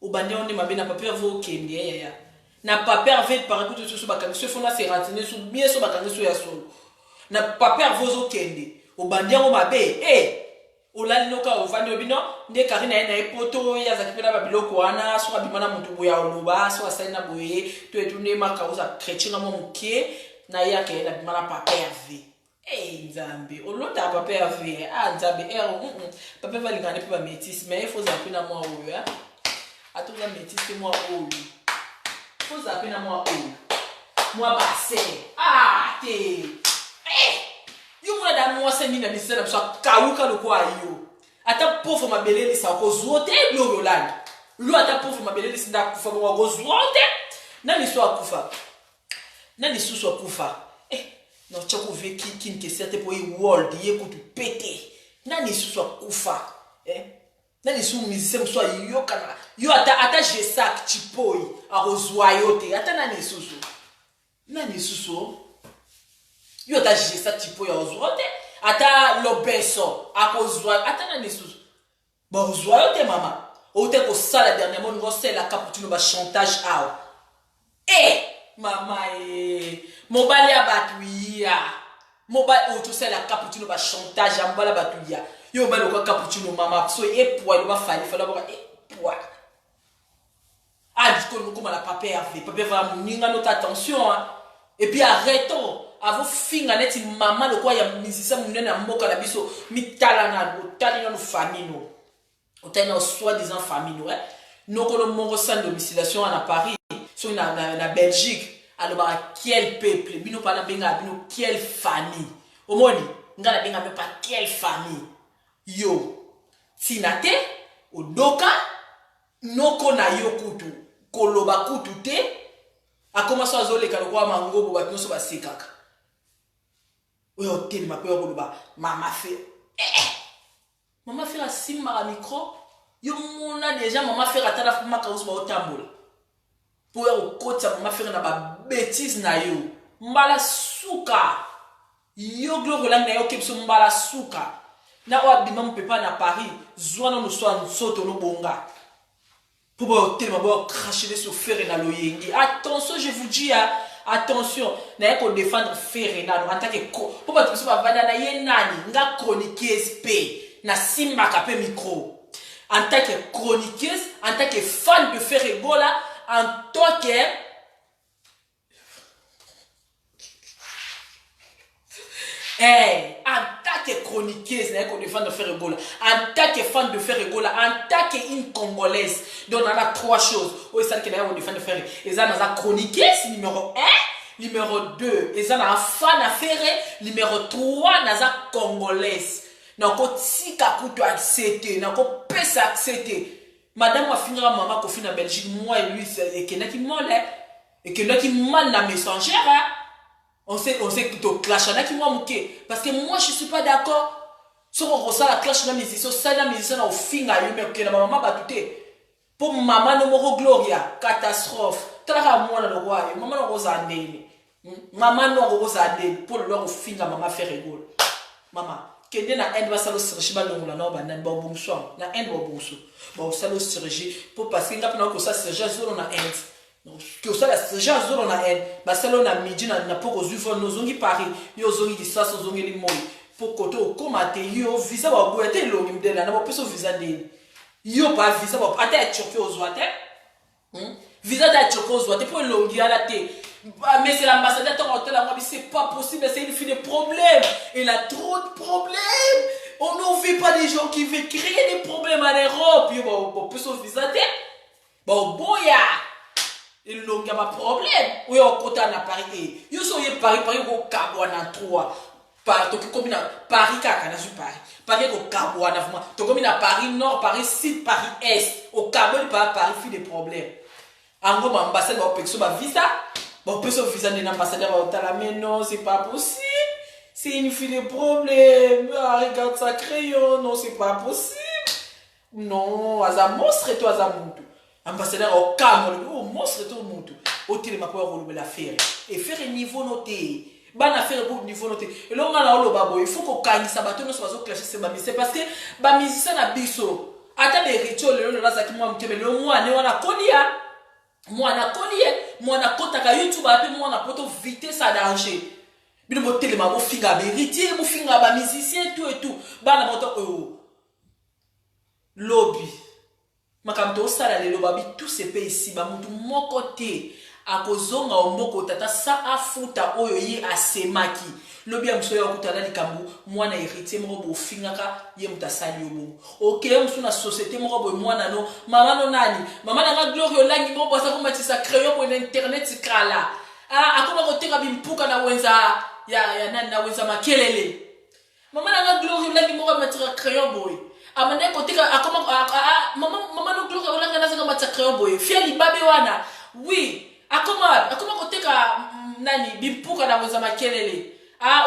obande on ma bena papier vo kende ya na papier ve par exemple so bakanga so fona se rentiner so bien so bakanga so ya solo na papier vo zo kende obande on mabe olali noka ovandi obino nde karina na epoto ya zakipela babiloko wana so abimana muntu boya oloba so asana boye to etune makauza chrétien mo mukie na yake na bimana papier ve Nzambe olota papa ya vie Nzambe papa va lingane pe ba métis mais il faut zapper na moi oyo atoza métis que moi oyo faut zapper na moi oyo moi basse te yo mona da moi c'est mina misela so kawuka lokwa yo ata pauvre mabeleli sa ko zote lo Yolande lo ata pauvre mabeleli sinda kufa bo ko zote nani so akufa nani susu akufa non chako veki kin kesete po i world ye ko tu pété nani susu akufa nani su musicien so yo kana yo ata jesak chipoi a rozwa yo te ata nani susu yo ata jesak chipoi a rozwa te ata lobeso a kozwa ata nani susu ba rozwa yo te mama o te ko sala dernièrement nous c'est la capitule ba chantage awa mama mobali ya batuya mobali o to c'est la capitule ba chantage ya mobali batuya yo ba lo capitule mama so poids ba fali fala ba poids dit qu'on comme la papier va moninga notre attention et puis arrêtons avo finga neti mama le quoi ya musicien munene na mboka na biso mitala na otali na famille no otali na soi-disant famille no noko no mongo sans domiciliation à Paris so na Belgique alors quel peuple bino pala benga bino quelle famille omoni ngala benga même pas quelle famille yo sinate odoka noko na yo kutu koloba kutu te akoma so azoleka lokwa mangobo bato so basekaka oyo teli mapeyo koloba mama fait asimba ka micro yo mona déjà mama fait atala fuma ka uso ba otambola pour yo kotsa mama fait na ba bêtise na yo mbala suka yo gloko lang na yo kepso mbala suka na wa bima mpepa na Paris zwana no so nsoto no bonga pour tellement cracher sur Ferena Loyengi. Attention, je vous dis, attention, n'a pas défendre Ferena en tant que pour pas tout ça va na yenani nga chroniqueuse p na simba kapé micro en tant que chroniqueuse, en tant que fan de Ferregola, en tant que en tant que chroniqueuse, n'a pas défendre Ferregola, en tant que fan de Ferregola, en tant qu'une Congolaise. Donc, on a trois choses. Oui, c'est ça qu'il y a de fan de Ferregola. Et ça, on a chroniqueuse, numéro 1. Numéro 2, et ça, on a fan à Ferregola. Numéro 3, on a Congolaise. Donc, on tika kuto accepté, on a pesa accepté. Madame, on finira maman qu'on finit en Belgique, moi et lui, et qu'il y en a qui mal, et qu'il y en a qui mal la messagère, On sait plutôt clash, qui moi parce que moi je suis pas d'accord. Si on ressent la clash na musicien, ça na musicien na ofinga yo mais que na maman batute. Pour maman no moko Gloria, catastrophe. Tala moi na le roi, maman no rosa ndeni. Maman no rosa ndeni pour le ofinga maman faire rigole. Maman, kende na end ba salo sirji ba longola na ba nan ba bonswa, na end ba bonso. Ba salo sirji pour parce que ngapina ko ça sirji zolo na end. Donc que ça la sirji zolo na end, ba salo na midi na poko zufo no zongi Paris, yo zongi di sasa zongi li moi. Pour koto komate yo visa ba boete longi mdela na ba peso visa ndeni. Yo pas visa ba ate choqué aux oite. Visa da choqué aux oite pour longi à la tête. Mais c'est l'ambassadeur qui a dit c'est pas possible, c'est une fille de problème. Il a trop de problèmes. On ne vit pas des gens qui veulent créer des problèmes en Europe. On peut se visiter. Bon, boya. Il n'y a pas de problème. Oui, on compte à Paris. Yo so ye Paris, Paris au Cabouana 3. Par to comme Paris Canada sur Paris. Paris au Cabouana vraiment. To comme Paris Nord, Paris Sud, Paris Est. Au Cabouana Paris fait des problèmes. En gros, l'ambassade va payer son visa. Bon, peut se visa d'un ambassadeur à mais non, c'est pas possible. C'est une fille de problème. Ah, regarde ça crayon, non, c'est pas possible. Non, as un monstre et toi, as un moutou. Ambassadeur au Cameroun, oh, monstre et toi, moutou. Au téléma pour relever l'affaire. Et faire un niveau noté. Ban affaire pour niveau noté. Et là, on a là, babo, il faut qu'on gagne ça, bateau, nous soyons clashés, c'est parce que, bah, musicien à biso. Attends, les rituels, le là, ça qui m'a dit, mais le mois, on a connu, mwana kolie mwana kotaka YouTube ape mwana poto vitesse à danger bino botelema bo finga héritier bo finga ba musicien tout et tout bana moto lobby makamto sala le lobabi tout ces pays ici ba mutu moko te akozonga omboko tata sa afuta oyo ye asemaki lobby ya mso ya kutana likambu mwana héritier moko bo fingaka ye mutasali obo OK mso na société moko bo mwana no mama no nani mama na Glory olangi moko bosa ko matisa crayon ko internet kala akoma ko teka bimpuka na wenza ya nani na wenza makelele mama na Glory olangi moko matisa crayon boy amane ko teka akoma mama no Glory olanga na zanga matisa crayon boy fieli babe wana oui akoma ko teka nani bimpuka na wenza makelele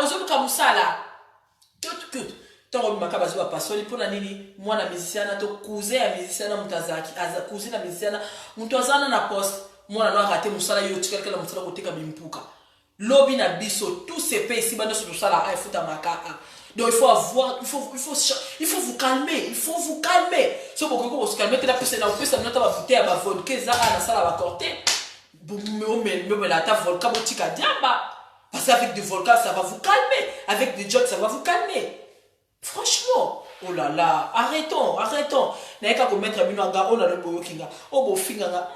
ozobuka musala tout tant makabazi wa pasoli pona nini mwana musicien to cousin ya musicien na mutazaki aza cousin na musicien mtu azana na poste mwana no akate musala yo tikala kala musala koteka bimpuka lobby na biso tous ces pays si bando sur sala ay futa maka donc il faut avoir il faut vous calmer so boko se calmer que la personne na opesa na ta ba bouteille ba vodka za na sala ba corté mais la ta vodka botika diamba. Parce qu'avec des volcans, ça va vous calmer. Avec des jogs, ça va vous calmer. Franchement. Oh là là. Arrêtons. N'a qu'à mettre un minuaga, on a le beau kinga. Oh, beau finga.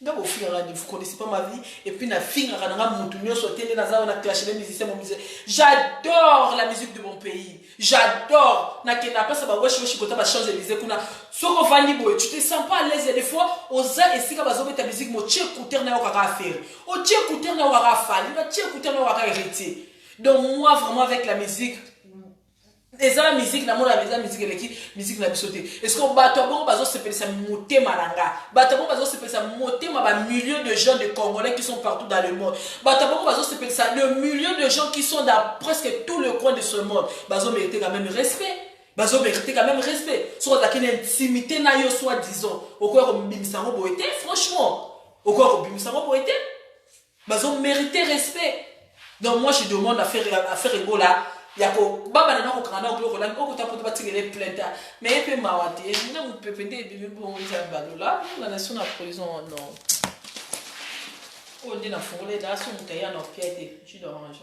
Vous connaissez pas ma vie. Et puis, na finga, na moutounio, sauter, na za, on a clashé les musiciens, mon musicien. J'adore la musique de mon pays. J'adore. Na kena pas ça va wesh wesh kota ba change les musiques kuna. Soko vani boy, tu te sens pas à l'aise des fois. Oza et sika bazo ta musique mo tche écouter na okaka faire. O tche écouter na okaka faire, na tche écouter na okaka hériter. Donc moi vraiment avec la musique et ça la musique na mona la musique eleki musique na bisoté. Est-ce que bato bon bazo se pèse moté maranga. Bato bon bazo se pèse moté ma ba millions de gens de Congolais qui sont partout dans le monde. Bato bon bazo se pèse le million de gens qui sont dans presque tout le coin de ce monde. Bazo mérite quand même respect. Bazo mérite quand même respect. Soit la intimité na yo soit disons. Au quoi comme bimisango boité franchement. Au quoi comme bimisango boité. Bazo mérite respect. Donc moi je demande à faire ego là. Yako baba na ko kana ko la ko ta poto batigele plainte mais pe mawate na mu pepende bibi bon isa badola la nation na prison non on dit na fongole da son kaya na piete jus d'orange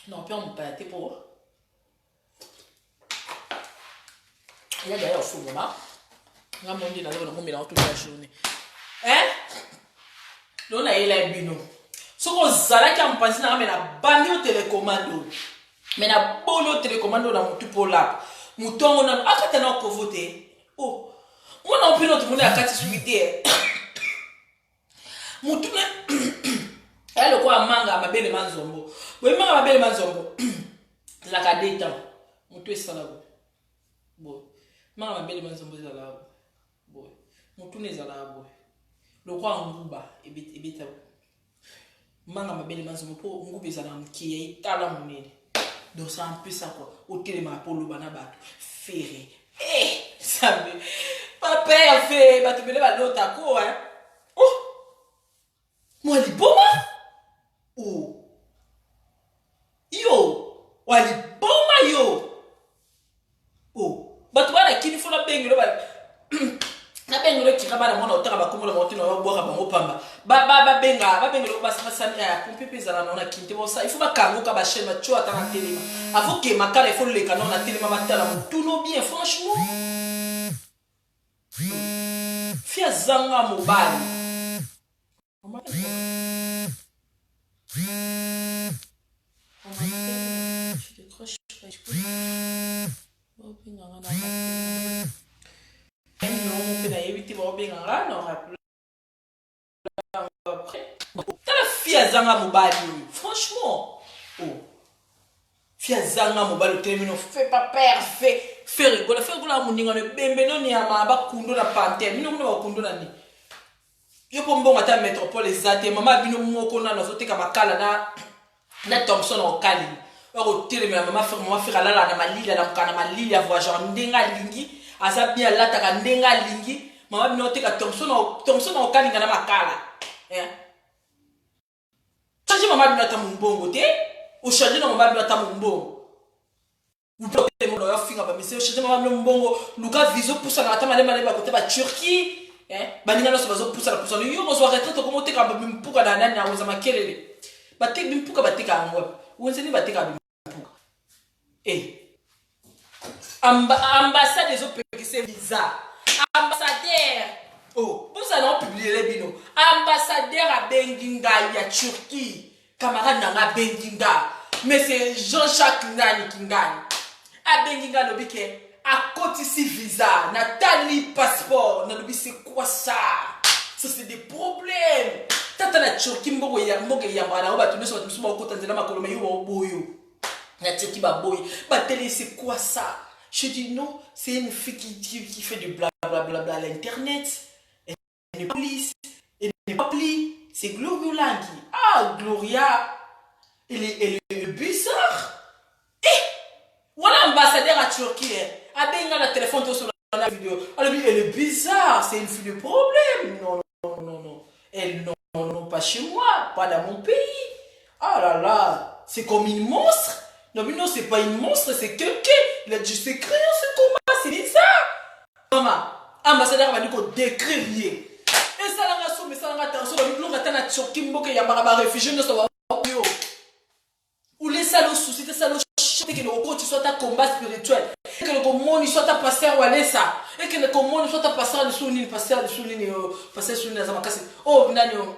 non puis on pâté pour il y a d'ailleurs fou maman na mon dit na le ko mélange toute la journée l'on a il a bino. Si vous avez un peu de bandi au télécommando, mais na bolo télécommando na mutu pola, mutongo na akata na ko voter. Oh, moi non plus notre monde akati suite. Mutu na elle quoi manga mabele manzombo. Boy manga mabele manzombo. La kadeta. Mutu esala bo. Boy. Manga mabele manzombo ezala bo. Boy. Mutu nezala bo. Le quoi nguba ebeta. Manga mabele manzo po ngubi za na mkia itala munene. Donc ça un peu ça quoi. Au téléma polo bana bato. Ferré. Ça me papa a fait bato bele ba lota ko hein. Oh. Moi li boma. Oh. Yo. Wali boma yo. Oh. Bato bana kini fona bengelo ba na bengelo kikaba na mona otaka ba komola motino ba boka ba mopamba ba bengelo ba sasa ya pompe pezala na kinte bo ça il faut ba kango ka ba chaîne ba cho atana telema avant que makala il faut le canon na telema batala mutuno bien franchement fia zanga mobile je décroche la fille à Zanga Mobile, franchement, oh, fille à Zanga Mobile, termino, fais pas peur, fais rigoler, à mon ninga, bembe non ni ama ba kundo na panthère, bino na kundo na ni. Yo pombo ngata métropole ezate, mama bino moko na zote ka makala na Thompson au Kali. Oro termino mama faire la na malili na kana malili ya voyage ndenga lingi. Asa bien là ta ndenga lingi mama binote ka Thompson au kalinga na makala changer mama binata mumbongo te o changer na mama binata mumbongo upote mo ya finga ba mise o changer mama mumbongo luka viso poussa na tama lema leba côté ba Turquie baninga no so bazo poussa la poussa yo mo so arrêter to komo te ka mpuka na nani na oza makelele batek mpuka batika ngwa wonzeni batika mpuka ambassade des autres pays c'est visa ambassadeur oh vous allez publier les bino ambassadeur à Benginga ya Turquie camarade nanga Benginga mais c'est Jean-Jacques Nani Kingani à Benginga lobike à côté ici visa Nathalie passeport na lobi c'est quoi ça c'est des problèmes tata na Turquie mbogo ya mwana ba tuneso batumsuma ko tanzania makolo mayo boyo na Turquie ba boy ba télé c'est quoi ça. Je dis non, c'est une fille qui fait du blablabla à l'internet. Elle n'est pas police, elle n'est pas pli. C'est Gloria Langi. Ah, Gloria, elle est bizarre. Voilà l'ambassadeur à Turquie. Ah, ben, il a le téléphone sur la vidéo. Alors, elle est bizarre, c'est une fille de problème. Non. Elle, non, pas chez moi, pas dans mon pays. Ah là là, c'est comme une monstre. Non, mais non, c'est pas une monstre, c'est quelqu'un. Il a du secret en ce combat, c'est bizarre. Maman, ambassadeur va dire qu'on décrit rien. Et ça, la raison, mais ça, la attention, on va la Turquie, il y a un réfugié, nous sommes ou les salauds soucis, les salauds que le coach soit un combat spirituel, et que le commande soit un pasteur ou aller ça, et que le commande soit un pasteur de souligne, pasteur de souligne, pasteur de souligne, oh, nanyo.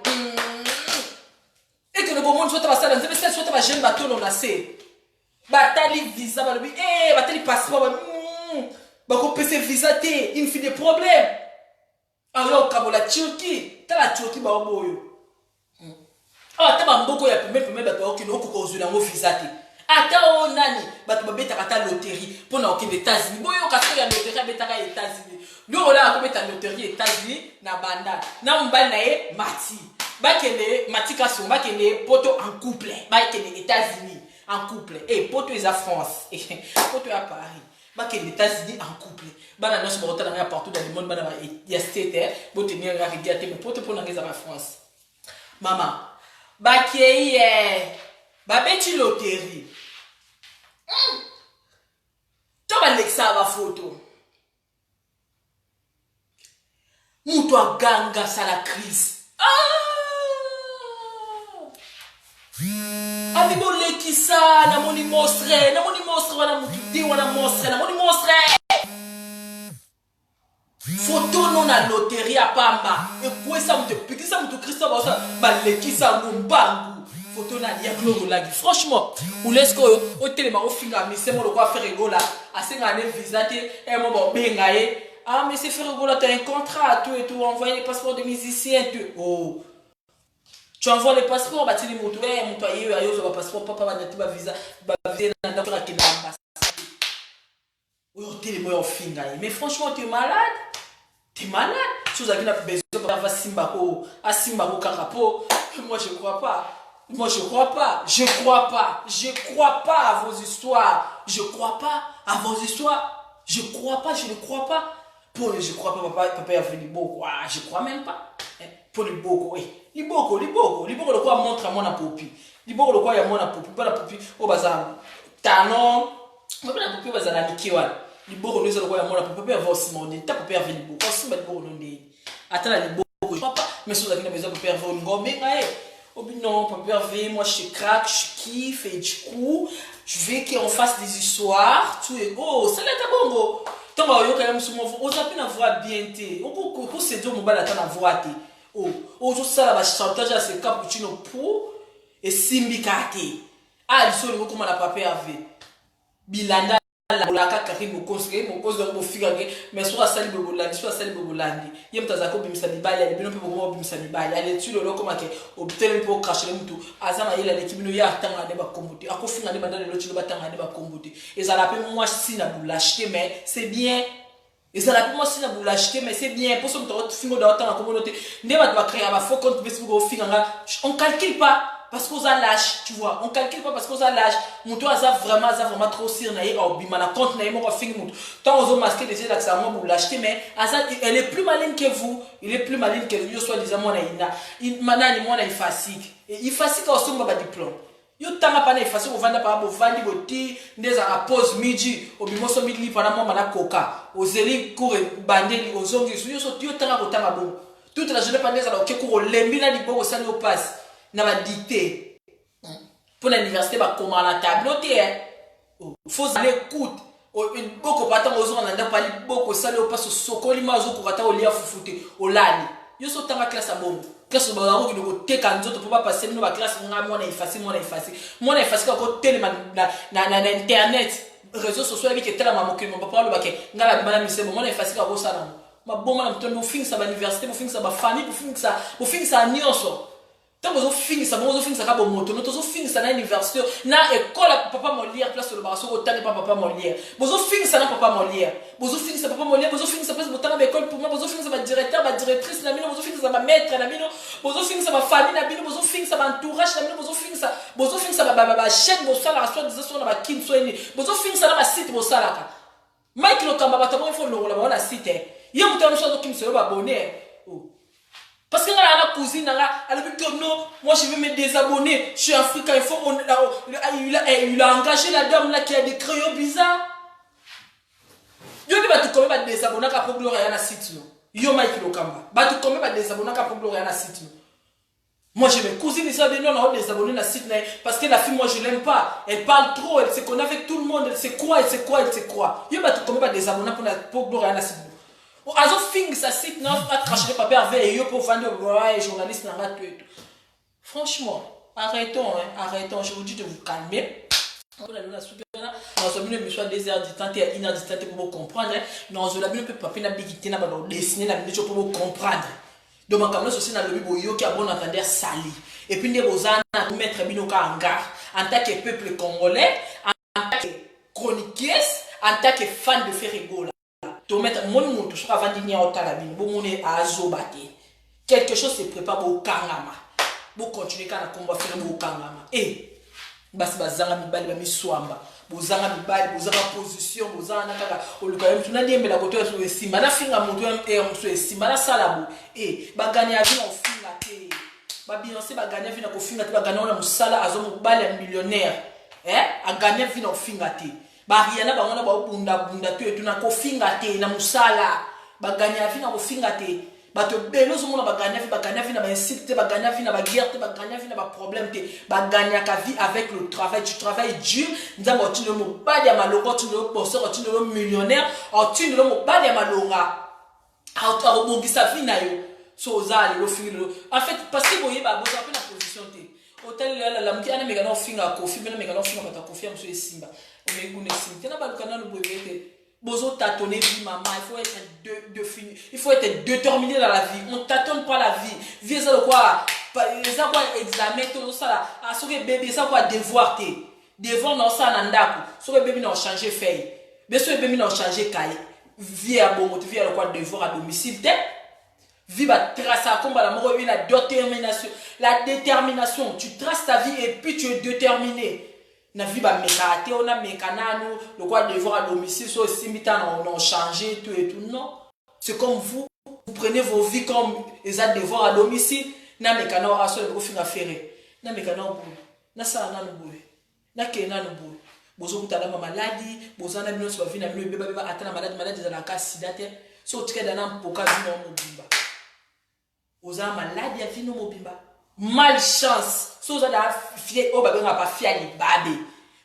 Et que le commande soit un pasteur de souligne, soit un jeune bateau, on a assez. Batali visa balobi batali passeport bako pese visa te il fait des problèmes alors kabo la Turquie ta la Turquie ba boyo ta ba mboko ya pembe bato okino ko zula ngo visa te ata o nani bato babeta kata loterie pona okende États-Unis boyo kaso ya loterie betaka États-Unis lo ola ko beta loterie États-Unis na banda na mbali na ye mati bakende matika so bakende poto en couple bakende États-Unis en couple et poto est à France et poto est à Paris bah que les États-Unis en couple bah la noce morota dans partout dans le monde bah il y a cette bon tenir la rivière mais poto pour n'engager à France maman bah qui est bah beti loterie tu vas l'exa ma photo mouto ganga ça la crise Amigo lekisa na moni monstre wana mututi wana monstre na moni monstre photo non na loterie à Pamba et quoi ça me pique ça me Christo ba lekisa ngumbangu photo na ya Gloria Langi franchement ou laisse ko o telema o finga mais c'est moi le quoi faire rigola asenga ne visa te et mo bo benga ah mais c'est faire rigola tu as un contrat tout et tout envoyer les passeports de musiciens tout oh. Tu envoies les passeports, bah tu dis mon tour, mon toit, il y a un passeport, papa va te visa, bah visa dans la qui n'a pas. Oui, t'es les moyens fin mais franchement tu es malade, Si vous avez besoin de faire Simbako, à Simbako Karapo, moi je crois pas. Moi, je crois pas. Je crois pas. Je crois pas à vos histoires. Je crois pas à vos histoires. Je crois pas. Je ne crois pas. Pour je crois pas, papa a fait du beau. Je crois même pas. Pour le beau, oui. Le beau, le quoi montre à mon apopi. Le beau, le quoi, il y a mon apopi. Pas la popi. Au bazar. Talon. Mais la popi, bazar, la nikiwan. Le beau, le quoi, il y a mon apopi. Papa a aussi mon nez. Ta papa a fait du beau. Aussi, le beau, le nez. Attends, le beau. Je crois pas. Mais si vous avez besoin de papa a fait un gomme, oh non, papa V, moi je craque, je kiffe et du coup, je veux qu'on fasse des histoires, tout est oh, ça l'est bon. Tant que vous avez sur mon vous avez une voix bien té. Vous c'est deux mots là dans voix té. Oh, tout ça là va chantage à ce cappuccino pour et simbikate. Ah, il sont comment la papa V. Bilanda la kaka mo conseiller mo cause de mo figure mais soit sali bogolandi soit sali bogolandi yem tazako bimisa mibali ali bino pe bomo bimisa mibali ali tu lo koma ke obtele mpo cracher mutu azama yela le kibino ya tanga ne ba kombuti akofinga ne bandale lo tilo batanga ne ba kombuti ezala pe moi si na bu l'acheter mais c'est bien ezala pe moi si na bu l'acheter mais c'est bien pour son to fingo da tanga communauté ne ba doit créer ba faux compte Facebook au finga on calcule pas parce qu'on a l'âge, tu vois, on calcule pas parce qu'on a l'âge. Mon toit a vraiment trop sirnaï au bimana compte naï mon film mout. Tant aux masqué des yeux ça moi pour l'acheter mais elle est plus maligne que vous, il est plus maligne que vous soit disant moi naïna. Il mana ni moi naï facile. Et il facile quand on ba diplôme. Yo tanga pa naï facile on vendre par bo vandi boti des à pause midi au bimoso midi pendant moi mana coca. Aux zeli cour bandeli aux ongis yo so yo tanga ko tanga bon. Toute la journée pendant ça OK cour lembina di bo ça au passe. Na va dicter pour l'université va comment la tableauté faut aller écoute beaucoup pas tant aux on n'a pas beaucoup ça le passe sokoli mazo ko kata olia fufute olani yo so tanga classe à bombe classe ba ko ko te kanzo to pas passer no ba classe nga moi na effacer ko tele na internet réseaux sociaux avec tela maman que mon papa le baké nga la bana mise moi na effacer ko ça na ma bomba na mtondo fin ça ba université pour fin ça ba famille pour fin ça nyonso. Tant que vous finissez ça, vous finissez ça comme moto, vous finissez ça dans l'université, na école papa Molière place le barasso au temps de papa Molière. Vous finissez ça dans papa Molière. Vous finissez papa Molière, vous finissez place au temps de école pour moi, vous finissez ma directeur, ma directrice, na mino, vous finissez ma maître, na mino, vous finissez ma famille, na mino, vous finissez ma entourage, na mino, vous finissez ma chaîne, vous ça la soit des sur ma kin soigné. Vous finissez ça dans ma site, vous ça là. Mike le kamba batamo il faut le la na site. Yo mutano chose qui me se abonner. Parce que la cousine, elle a dit que non, moi je vais me désabonner, je suis africain, il a engagé la dame là qui a des crayons bizarres. Yo ne va te quand même désabonner pour gloire à la site. Yo Mike Lokamba, va te quand même désabonner pour gloire à la site. Moi j'ai mes cousines, ils sont des non, on désabonner la site parce que la fille, moi je l'aime pas. Elle parle trop, elle se connaît avec tout le monde, elle sait quoi. Yo va te quand même désabonner pour gloire à la site. Azo fing sa site non a craché le papier avec yo pour vendre les journalistes dans la tout. Franchement, arrêtons, je vous dis de vous calmer. On a la super là, on a mis le soit 2 heures du temps et 1 heure du temps pour vous comprendre. Non, je l'ai mis peut papier na bigité na ba dessiner na minute pour vous comprendre. Donc comme ça aussi na le bibo yo qui a bon entendre sali. Et puis ne bozana pour mettre binoka en garde en tant que peuple congolais, en tant que chroniqueuse, en tant que fan de faire rigoler. To mettre mon monde sur avant d'y au talabine bon on est à zobate quelque chose se prépare au kangama bon continuer quand on va faire au kangama basi bazanga mibali ba miswamba bozanga mibali bozanga position bozanga kaka oluka mtu na diembe la koto so esima na finga moto so esima na salabo bagani avi na ofinga te ba Beyoncé bagani avi na kofinga te bagani na musala azomo bali millionnaire a gagner avi na ofinga te Bariana bangona ba bunda tu etuna ko finga te na musala baganya vina ko finga te bato belo zo mona baganya vina ba insulte baganya vina ba guerre te baganya vina ba problème te baganya ka vie avec le travail tu travailles dur nzambo tu le mo bali ya malonga tu le bosseur tu le millionnaire tu le mo bali ya malonga auto obongisa vina yo so ozali lo finga en fait parce que boye ba boza pe na position te hôtel la mki ana mega no finga kofi bena mega no finga ba kofi am so esimba o megune sim tena ba lukana no boyete bozo tâtonner vie maman il faut être déterminé dans la vie on tâtonne pas la vie vie ça quoi ça quoi examen tout ça là à ce que bébé ça quoi devoir te devoir non ça na ndako so que bébé non changer feuille bien sûr bébé non changer cahier vie à bon vie à quoi devoir à domicile te Vie va tracer comme la mort, la détermination. La détermination. Tu traces ta vie et puis tu es déterminé. Na vie va mécate, on a mécanano, le quoi devoir à domicile, soit on a changé, tout et tout. Non. C'est comme vous prenez vos vies comme les devoirs à domicile. Na mécano à soi, vous finissez à faire. Na mécano boule. Na ça, na nous boule. Na kena nous boule. Bozo kutala ma maladie, bozo na bino so va vina bino beba atana maladie za la kasi date. So tike dana mpoka vino mobimba. Oza maladie ya vino mobimba. Malchance. So oza da fier o ba benga pa fier ni babe.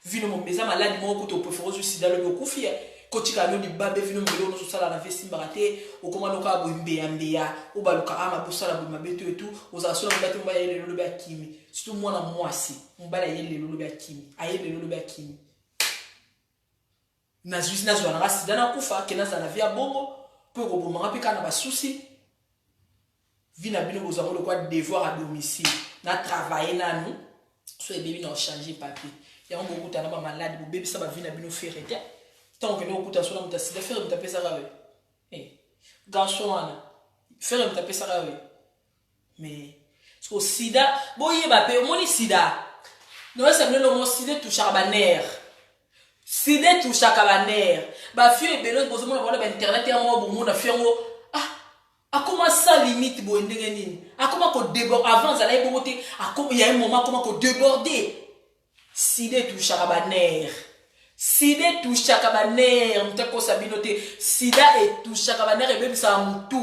Vino mobeza maladie mo ko to préférence sida le ko fier. Ko tika no di babe vino mbelo no so sala na vesti mbarate o koma no ka bo mbeya o ba luka ama bo sala bo mabeto et tout. Oza so na mbate mba yele lo ba kimi. Surtout moi na mwasi. Mbala yele lo ba kimi. Ayele lo ba kimi. Na juice na zo na sida na kufa kena za na via bongo. Pour que vous m'ayez pas souci, vie n'a bien besoin de quoi devoir à domicile, n'a travaillé na nous, soit les bébés n'ont changé papier. Il y a un beaucoup de malade, le bébé ça va venir bien nous faire arrêter. Tant que nous au coup sur la sida faire me taper ça avec. Eh, garçon faire me taper ça avec. Mais au sida, bon y va payer mon sida. Non ça me le sida touche à banner. Sida touche à cabaner. Ba fio et belos bozo mona wala ba internet ya mo bo mona fio ngo a comment ça limite bo ndenge nini a comment ko déborder avant ça là bo côté a comment il y a un moment comment ko déborder. Sida touche à cabaner. Sida touche à cabaner mteko sabinote sida et touche à cabaner et même ça mutu.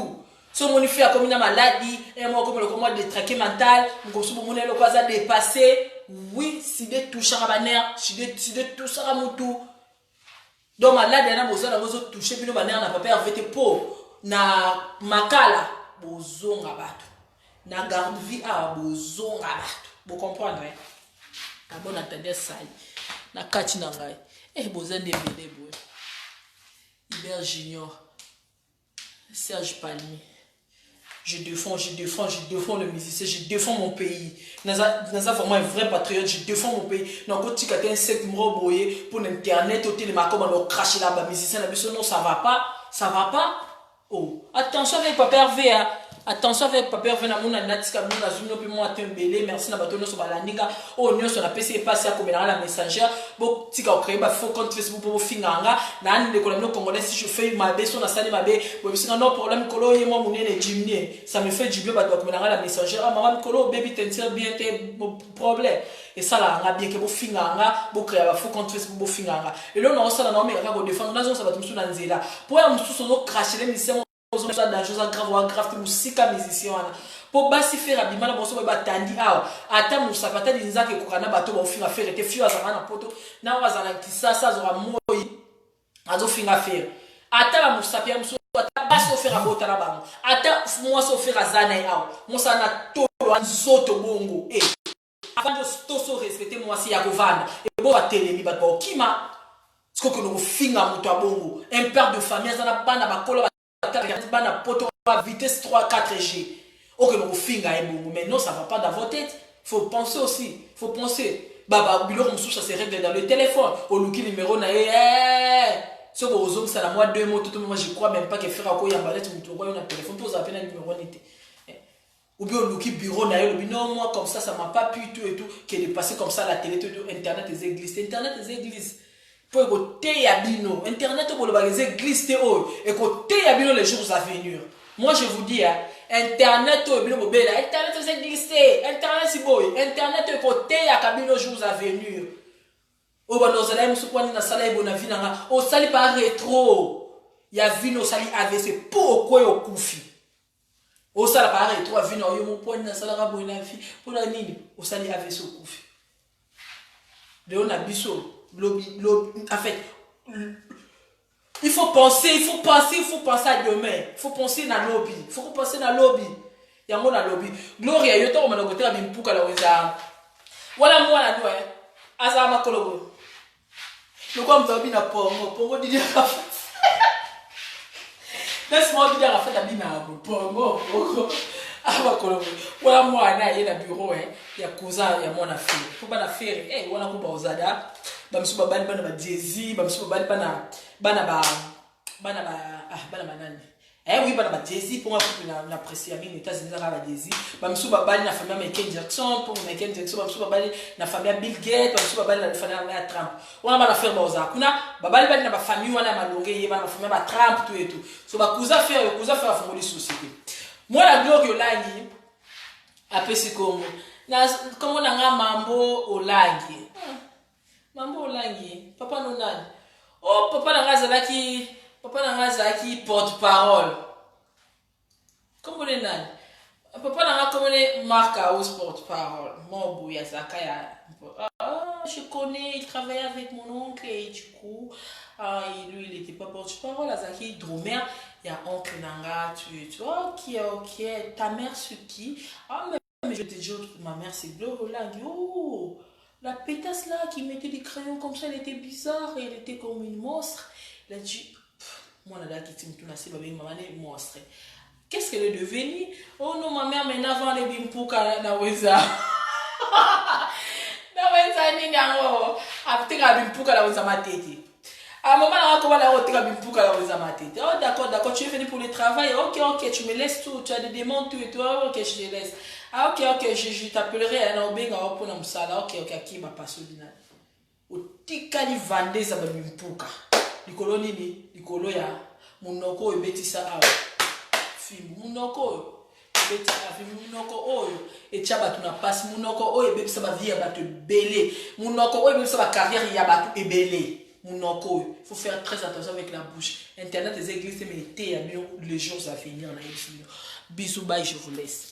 So moni fait comme une maladie et moi comme le comment détraqué mental comme so moni le quoi ça dépasser. Oui, sida touche à cabaner, sida touche à mutu. Donc malade na bozo na bozo toucher bino banner na papa avete po na makala bozonga bato na garde vie a bozonga bato vous comprendre ta bonne attendez ça na kati na ngai bozo ndebele boy Hubert Junior Serge Palmi je défends le musicien, je défends mon pays. Naza vraiment un vrai patriote, je défends mon pays. Non, quand tu as un sec broyé pour l'internet, au téléma, comme on a craché là-bas, musicien, non, ça va pas. Oh, attention avec Papa Hervé, hein. Attention avec Papa Hervé, na mona natika mona zuno pe moi tembele, merci na bato no so balandinga. Oh, nyo so na PC passer comme dans la messenger. Bon, tika o créer ba faux compte Facebook pour finganga. Na ni de kolomno congolais si je fais ma baisse on a sali ma baisse. Bon, si non problème kolo ye moi munene jimnie. Ça me fait du bien ba comme dans la messenger. Ah maman kolo baby t'entire bien tes problème. Et ça là nga bien que bo finganga, bo créer ba faux compte Facebook bo finganga. Et là on a ça na mais ka ko défendre na zo ça ba tumsu na nzela. Pour ya musu so no cracher les musiciens grave musika musicien wana po basi faire abimana boso ba tandi awa ata musapata dinzake kokana bato ba ofinga faire te fio azana na poto na wazana kisasa zora moi azo finga faire ata la musapia muso ata basi ofera bota na bango ata moi so faire azana awa musa na tolo anzoto bongo avant de to respecter moi si ya kovanda e bo atelemi ba okima ce que nous finga muto bongo un père de famille azana bana bakolo bana poto à vitesse 3-4G. Ok, donc finga est bon, mais non, ça va pas dans votre tête. Faut penser aussi, faut penser. Baba, bilor moussou, ça se règle dans le téléphone. Au looki numéro na ce que vous avez, c'est la moi 2 mots, tout le monde, je crois même pas que faire à quoi il y a un balai, tu me vois un téléphone, pose à peine un numéro n'était. Ou bien au looki bureau na non, moi comme ça m'a pas pu tout et tout, qui est passé comme ça à la télé, tout, internet les églises, internet les églises. Pour écouter Yabino, internet pour les églises et écouter Yabino les jours à venir. Moi je vous dis, internet internet les églises, internet c'est beau, internet écouter Yabino les jours à venir. Oh bah nous allons nous prendre dans salle bonne vie nanga, on sali pas rétro. Yavino sali AVC pour quoi au koufi. On sali pas rétro Yavino yo mon point dans salle bonne vie pour la nini, on sali AVC au koufi. De on a biso. En fait, il faut penser à demain. Il faut penser dans le lobby. Il faut penser dans le lobby. Il y a un lobby. Gloria, il y a un lobby. Voilà moi la noix. Azama kolobo. Le quoi me fait na pongo. Pongo dit laisse-moi dire la fête à bina pongo. Voilà moi na yé na bureau il y a cousin il y a mon affaire. Faut pas l'affaire. Voilà ko ba ozada. Bamsu babali bana ba Jay-Z, bamsu babali bana manani. Eh oui, bah, Jay-Z, pour moi, on apprécie à les États-Unis, la Jay-Z. Bah, monsieur Babali, la famille Michael Jackson, pour Michael Jackson, bah, monsieur Babali, la famille Bill Gates, bah, monsieur Babali, la famille Trump. On a l'affaire Baoza. Kuna, Babali, la famille, on a malongé, la famille Trump, tout et tout. So, bah, cousin fait la famille de société. Moi, la gloire, Yolangi, après, c'est comme, comme on a un mambo au langi. Mambo au langi. Papa Nonan. Oh, papa Nangazalaki. Papa Nangazaki porte-parole. Comment on est nan? Papa Nanga comme on est marque à hausse porte-parole. Mon bouya Zakaya. Ah, je connais, il travaillait avec mon oncle et du coup, lui il était pas porte-parole. Azaki Dromer, il y a oncle Nanga, tu vois, ok, ta mère c'est qui? Ah, mais je te dis, ma mère c'est Gloria. Oh, la pétasse là qui mettait des crayons comme ça, elle était bizarre, elle était comme une monstre. Elle a dit, moi, là, qui me tourne assez, maman est monstre. Qu'est-ce qu'elle est devenue? Oh non, ma mère, mais avant les bimpouka, na weza. Na weza ni nyango. Après, la bimpouka, la weza ma tête. À un moment, là, comment la weza bimpouka, la weza ma tête. Oh, d'accord, tu es venu pour le travail. Ok, tu me laisses tout. Tu as des demandes, tout et tout. Ok, je te laisse. Ah, ok, je t'appellerai un obenga pour nous ça. Ok, qui m'a passé au dîner. Au tikali vande ça bimpouka. Likolo nini? Likolo ya. Monoko ebetisa awa. Munoko munoko oyo etcha batu na passe munoko oyo ebebisa ba vie ya batu belé munoko oyo ebebisa ba carrière ya batu ebelé munoko oyo. Il faut faire très attention avec la bouche. Internet les églises mais les jours à venir na bisous bye, je vous laisse.